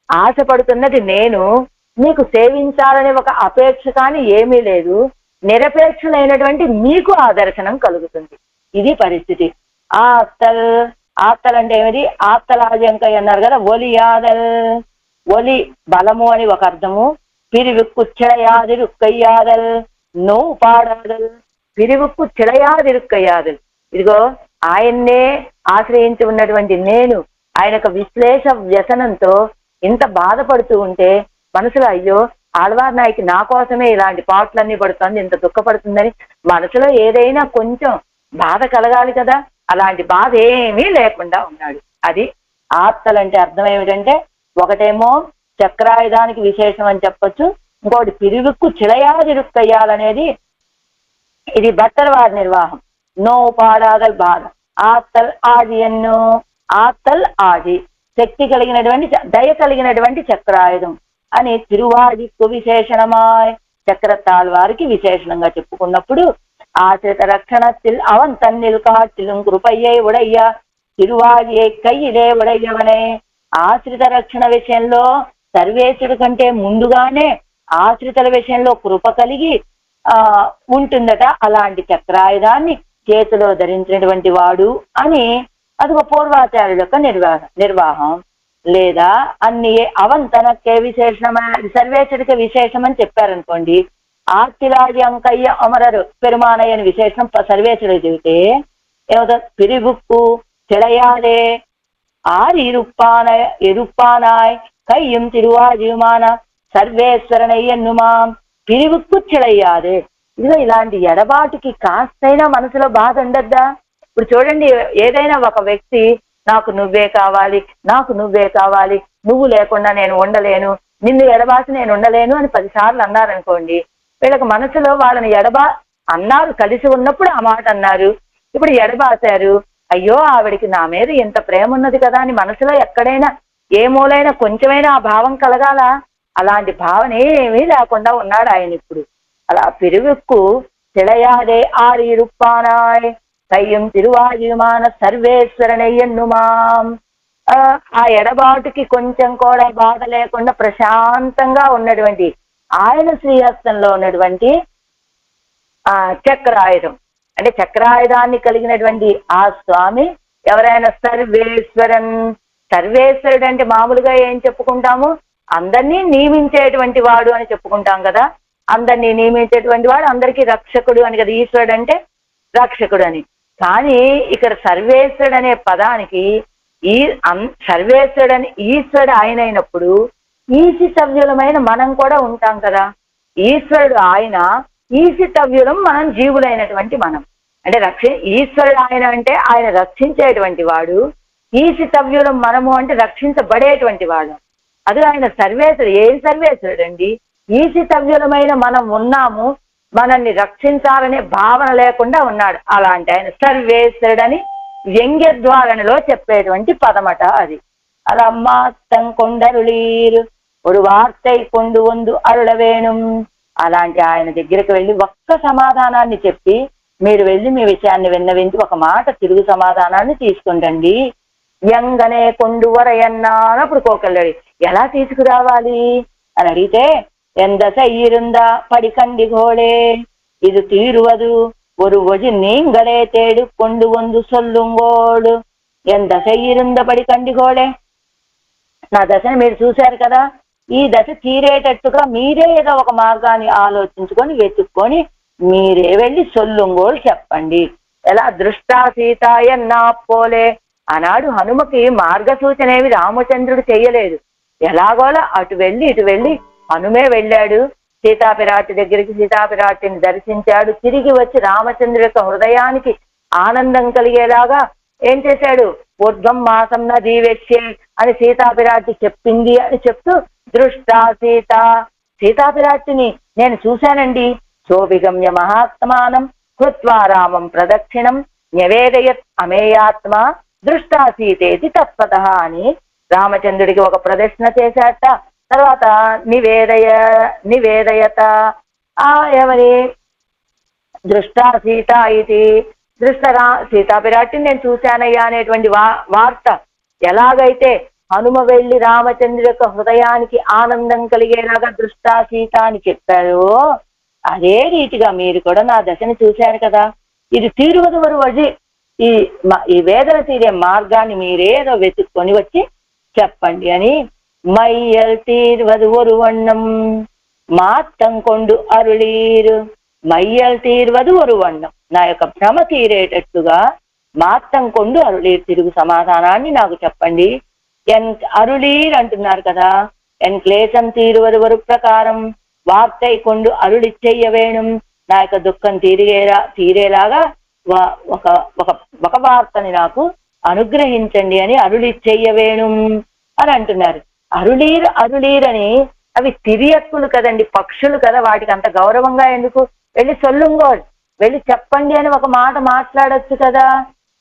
ఆశపడుతున్నది నేను, మీకు సేవించాలనే ఒక అపేక్ష కానీ ఏమీ లేదు. నిరపేక్షలైనటువంటి మీకు ఆ దర్శనం కలుగుతుంది. ఇది పరిస్థితి. ఆత్తల్ అంటే ఏమిటి? ఆత్తలాజంకై అన్నారు కదా. ఒలియాదల్, ఒలి బలము అని ఒక అర్థము. పిరివిక్కు చిడయాదిరుక్కయ్యాదల్, నోవు పాడాదల్, పిరివిక్కు చిడయాదిరుక్కయ్యాదల్. ఇదిగో ఆయన్నే ఆశ్రయించి ఉన్నటువంటి నేను ఆయన విశ్లేష వ్యసనంతో ఇంత బాధపడుతూ ఉంటే మనసులో అయ్యో ఆళ్వార్ నాయకి నా కోసమే ఇలాంటి పాటలన్నీ పడుతుంది, ఇంత దుఃఖపడుతుందని మనసులో ఏదైనా కొంచెం బాధ కలగాలి కదా. అలాంటి బాధ ఏమీ లేకుండా ఉన్నాడు. అది ఆత్తలంటే అర్థం ఏమిటంటే, ఒకటేమో చక్రాయుధానికి విశేషం అని చెప్పొచ్చు, ఇంకోటి పిరివిక్కు చిలయాదిరుక్కయ్యాలనేది ఇది భట్టల వారి నిర్వాహం. నో పాడాదల్ బాధ, ఆత్తల్ ఆది ఎన్నో, ఆత్తల్ ఆది శక్తి కలిగినటువంటి దయ కలిగినటువంటి చక్రాయుధం అని తిరువాదిక్కు విశేషణమాయ్ చక్రతాళ్ వారికి విశేషణంగా చెప్పుకున్నప్పుడు ஆசிரித ரட்சணத்தில் அவன் தன்னில் காட்டிலும் కృపయ్యై ఉడయ్యా తిరువాజియై కయ్యిలే ఉడయ్యవనే. ఆశ్రిత రక్షణ విషయంలో సర్వేశ్వరుడు కంటే ముందుగానే ఆశ్రితల విషయంలో కృప కలిగి ఉంటుందట. అలాంటి చక్రాయుధాన్ని చేతిలో ధరించినటువంటి వాడు అని అదొక పూర్వాచార్యుల యొక్క నిర్వాహం. లేదా అన్ని అవన్ తనకే విశేషణమైన సర్వేశ్వరుడికి విశేషం అని చెప్పారనుకోండి. ஆத்திலாஜி அங்கைய அமரரு பெருமானையன் விசேஷம் சர்வேஸ்வரர் చెబితే ఏమవుతా? పిరిబుక్కు చెడయాదే ఆరి ఎరుప్పానాయ్ కయ్యం తిరువాజుమాన సర్వేశ్వరనయ్యన్నుమాం పిరిబుక్కు చెడయ్యాదే. ఇదిగో ఇలాంటి ఎడబాటుకి కాస్తైనా మనసులో బాధ ఉండద్దా? ఇప్పుడు చూడండి, ఏదైనా ఒక వ్యక్తి నాకు నువ్వే కావాలి, నాకు నువ్వే కావాలి, నువ్వు లేకుండా నేను ఉండలేను, నిన్ను ఎడబాసి నేను ఉండలేను అని 10 సార్లు అన్నారనుకోండి, వీళ్ళకి మనసులో వాళ్ళని అన్నారు, కలిసి ఉన్నప్పుడు ఆ మాట అన్నారు, ఇప్పుడు ఎడబాసారు, అయ్యో ఆవిడికి నా మీద ఇంత ప్రేమ ఉన్నది కదా అని మనసులో ఎక్కడైనా ఏ మూలైనా కొంచెమైనా ఆ భావం కలగాల. అలాంటి భావన ఏమీ లేకుండా ఉన్నాడు ఆయన ఇప్పుడు. అలా పిరువిక్కు తిడయాదే ఆరి రుప్పానాయ్ కయ్యం తిరువాజుమాన సర్వేశ్వరనయ్యన్నుమాం. ఆ ఎడబాటుకి కొంచెం కూడా బాధ లేకుండా ప్రశాంతంగా ఉన్నటువంటి ఆయన శ్రీహస్తంలో ఉన్నటువంటి ఆ చక్రాయుధం అంటే చక్రాయుధాన్ని కలిగినటువంటి ఆ స్వామి ఎవరైనా సర్వేశ్వరన్. సర్వేశ్వరుడు అంటే మామూలుగా ఏం చెప్పుకుంటాము? అందరినీ నియమించేటువంటి వాడు అని చెప్పుకుంటాం కదా. అందరినీ నియమించేటువంటి వాడు, అందరికీ రక్షకుడు అని కదా. ఈశ్వరుడు అంటే రక్షకుడు అని. కానీ ఇక్కడ సర్వేశ్వరుడు అనే పదానికి సర్వేశ్వరుడు అని ఈశ్వరుడు ఆయన అయినప్పుడు ఈశితవ్యులమైన మనం కూడా ఉంటాం కదా. ఈశ్వరుడు ఆయన, ఈశితవ్యులం మనం జీవులైనటువంటి మనం. అంటే ఈశ్వరుడు ఆయన అంటే ఆయన రక్షించేటువంటి వాడు, ఈశితవ్యులం మనము అంటే రక్షించబడేటువంటి వాడు. అది ఆయన సర్వేశ్వరుడు. ఏం సర్వేశ్వరుడు అండి? ఈశితవ్యులమైన మనం ఉన్నాము, మనల్ని రక్షించాలనే భావన లేకుండా ఉన్నాడు. అలాంటి ఆయన సర్వేశ్వరుడు అని వ్యంగ్యద్వారణలో చెప్పేటువంటి పదమట అది. అలా కొండరుళీరు ஒரு வார்த்தை கொண்டு வந்து அருள வேணும் అలాంటి ఆయన దగ్గరికి వెళ్ళి ఒక్క సమాధానాన్ని చెప్పి మీరు వెళ్ళి మీ విషయాన్ని విన్నవించి ఒక మాట తిరుగు సమాధానాన్ని తీసుకుంటండి. ఎంగనే కొండువరయన్నా అప్పుడు కోకెళ్ళాడు. ఎలా తీసుకురావాలి అని అడిగితే, ఎంత సయ్யிருందా పడికండి గోళే ఇది తీరువదు ஒரு ஒஜி நீங்களே தேடு கொண்டு வந்து சொல்லுంగోడు. ఎంత సయ్யிருంద పడికండి గోళే, నా దశను మీరు చూశారు కదా, ఈ దశ తీరేటట్టుగా మీరే ఏదో ఒక మార్గాన్ని ఆలోచించుకొని వెతుక్కొని మీరే వెళ్ళి సొల్లుంగోలు చెప్పండి. ఎలా దృష్టా సీతాయ నా పోలే, ఆనాడు హనుమకి మార్గసూచనేవి రామచంద్రుడు చెయ్యలేదు. ఎలాగోలా అటు వెళ్ళి ఇటు వెళ్ళి హనుమే వెళ్ళాడు సీతాపిరాటి దగ్గరికి, సీతాపిరాటిని దర్శించాడు. తిరిగి వచ్చి రామచంద్రుడి యొక్క హృదయానికి ఆనందం కలిగేలాగా ఏం చేశాడు, ఊర్ధ్వం మాసం నదీ వెశ్యే అని సీతాపిరాటి చెప్పింది అని చెప్తూ దృష్టా సీత, సీతాపిరాటిని నేను చూశానండి. సోభిగమ్య మహాత్మానం కృత్వా రామం ప్రదక్షిణం న్యవేదయత్ అమేయాత్మ దృష్టా సీతేతి తత్పత అని రామచంద్రుడికి ఒక ప్రదర్శన చేశాట. తర్వాత నివేదయత ఎవరి దృష్టా సీత ఇది దృష్టరా సీతాపిరాటిని నేను చూశానయ్యా అనేటువంటి వార్త ఎలాగైతే హనుమ వెళ్ళి రామచంద్రుడి యొక్క హృదయానికి ఆనందం కలిగేలాగా దృష్టా సీత అని చెప్పారో, అదే రీతిగా మీరు కూడా నా దశని చూశారు కదా, ఇది తీరువదువరు వజి ఈ వేదన తీరే మార్గాన్ని మీరేదో వెతుక్కొని వచ్చి చెప్పండి అని మైయల్ తీర్వదు ஒரு వண்ணం మాత్తం కొండు అరుళీరు. మైయల్ తీర్వదు ஒரு వண்ணం, నా యొక్క భ్రమ తీరేటట్టుగా మాత్తం కొండు అరుళీరు తిరుగు సమాధానాన్ని నాకు చెప్పండి. అరుళీర్ అంటున్నారు కదా, ఎన్ క్లేశం తీరువరు ప్రకారం వార్తై కొండు అరుళిచ్చయ్య వేణుం, నా యొక్క దుఃఖం తీరేలాగా ఒక వార్తని నాకు అనుగ్రహించండి అని అరుళిచ్చయ్య వేణుం అని అంటున్నారు. అరుళీర్ అని అవి తిరియక్కులు కదండి, పక్షులు కదా, వాటికి అంత గౌరవంగా ఎందుకు? వెళ్ళి సొల్లుంగోడు, వెళ్ళి చెప్పండి అని ఒక మాట మాట్లాడొచ్చు కదా.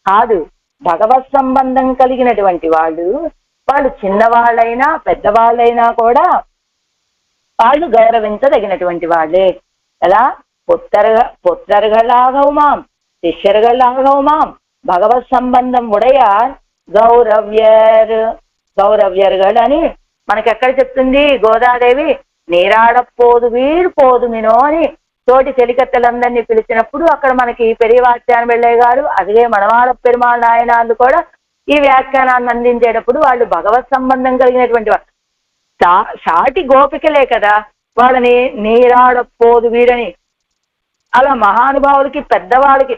కాదు, భగవత్ సంబంధం కలిగినటువంటి వాళ్ళు చిన్నవాళ్ళైనా పెద్దవాళ్ళైనా కూడా వాళ్ళు గౌరవించదగినటువంటి వాళ్ళే. ఎలా పుత్రர்களாகவுமாம் శిష్యர்களாகவுமாம் భగవత్ సంబంధం ఉడయార్ గౌరవ్యர்கள் అని మనకి ఎక్కడ చెప్తుంది గోదాదేవి? నీరాడపోదు వీరు పోదుమినో అని తోటి చెలికత్తెలందరినీ పిలిచినప్పుడు అక్కడ మనకి పెరియవాచ్యాన వెళ్ళే గారు, అదే మనవాళ పెరుమాళ నాయనాళ్ళు కూడా ఈ వ్యాఖ్యానాన్ని అందించేటప్పుడు వాళ్ళు భగవత్ సంబంధం కలిగినటువంటి వాళ్ళు, సాటి గోపికలే కదా, వాళ్ళని నీరాడపోదు వీరని అలా మహానుభావులకి పెద్దవాళ్ళకి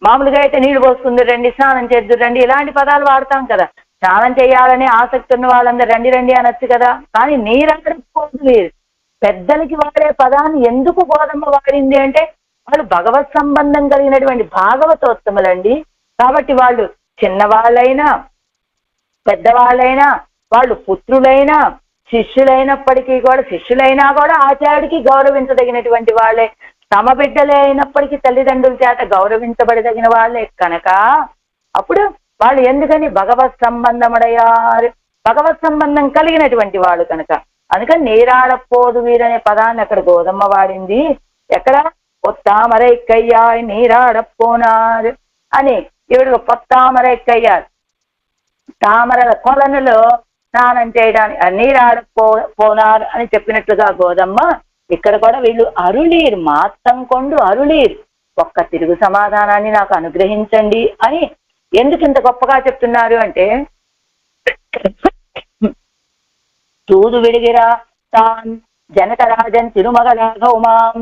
మామూలుగా అయితే నీళ్లు పోసుకుందరు రండి, స్నానం చేద్దురు రండి, ఇలాంటి పదాలు వాడతాం కదా. స్నానం చేయాలని ఆసక్తి ఉన్న వాళ్ళందరూ రండి రండి అనొచ్చు కదా. కానీ నీరాడపోదు వీరు పెద్దలకి వాడే పదాన్ని ఎందుకు గోదమ్మ వాడింది అంటే వాళ్ళు భగవత్ సంబంధం కలిగినటువంటి భాగవతోత్తములండి. కాబట్టి వాళ్ళు చిన్నవాళ్ళైనా పెద్దవాళ్ళైనా, వాళ్ళు పుత్రులైనా శిష్యులైనా కూడా ఆచార్యుడికి గౌరవించదగినటువంటి వాళ్ళే. తమ బిడ్డలే అయినప్పటికీ తల్లిదండ్రుల చేత గౌరవించబడదగిన వాళ్ళే కనుక అప్పుడు వాళ్ళు ఎందుకని భగవత్ సంబంధముడయారు, భగవత్ సంబంధం కలిగినటువంటి వాళ్ళు కనుక. అందుకని నీరాడపోదు వీరనే పదాన్ని అక్కడ గోదమ్మ వాడింది. ఎక్కడ పొత్తామరైక్కయ్యాయ్ నీరాడపోనారు అని ఇవిడు పొత్తామరైక్కయ్యారు తామరల కొలనులో స్నానం చేయడానికి నీరాడపోనారు అని చెప్పినట్లుగా గోదమ్మ ఇక్కడ కూడా వీళ్ళు అరుళీరు మాత్తం కొండు అరుళీరు ఒక్క తిరుగు సమాధానాన్ని నాకు అనుగ్రహించండి అని ఎందుకు ఇంత గొప్పగా చెప్తున్నారు అంటే, తూదు విడిగిరా తాన్ జనకరాజన్ తిరుమగలాగౌమాం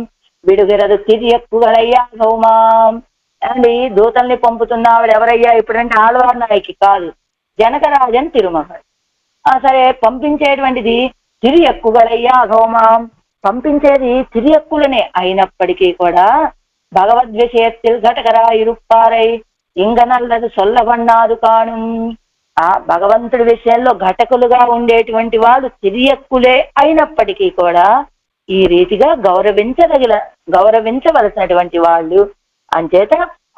విడుగిరదు తిరియక్కుగలయ్యా గౌమాం అండి. దూతల్ని పంపుతున్నావిడ ఎవరయ్యా ఇప్పుడంటే ఆళ్వార్ నాయకి కాదు, జనకరాజన్ తిరుమగల్. సరే, పంపించేటువంటిది తిరియక్కుగలయ్యా గౌమాం, పంపించేది తిరియక్కులనే అయినప్పటికీ కూడా భగవద్ విషయத்தில் ఘటకరా ఇరుప్పారై ఇంగనల్లదు సొల్లబన్నాదు కాను. ఆ భగవంతుడి విషయంలో ఘటకులుగా ఉండేటువంటి వాళ్ళు తిరియక్కులే అయినప్పటికీ కూడా ఈ రీతిగా గౌరవించవలసినటువంటి వాళ్ళు అంచేత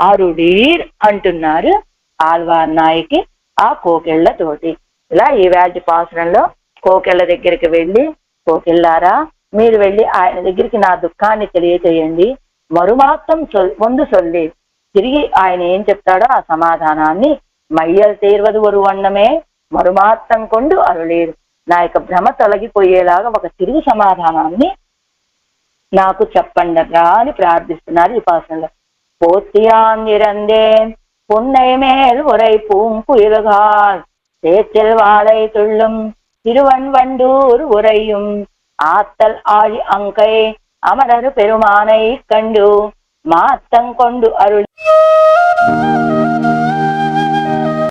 అరుడీర్ అంటున్నారు ఆళ్వార్ నాయకి ఆ కోకెళ్లతోటి. ఇలా ఈ వేటి పాసురంలో కోకెళ్ల దగ్గరికి వెళ్ళి, కోకెళ్ళారా మీరు వెళ్ళి ఆయన దగ్గరికి నా దుఃఖాన్ని తెలియచేయండి. మరుమాత్రం ముందు సొల్లి తిరిగి ఆయన ఏం చెప్తాడో ఆ సమాధానాన్ని మయ్యల్ తీర్వదు ఒరు వన్నమే మరుమాత్రం కొండు అరులేరు. నా యొక్క భ్రమ తొలగిపోయేలాగా ఒక తిరుగు సమాధానాన్ని నాకు చెప్పండరా అని ప్రార్థిస్తున్నారు ఈ ఉపాసనలో. போத்தியாந்திரந்தேன் புன்னை மேல் உரை பூங்குயில்கால் சேற்றில் வாழை துள்ளும் திருவன்வண்டூர் உரையும் ஆத்தல் ஆழி அங்கை அமரரு பெருமானை கண்டு மாத்தங்கொண்டு அருள்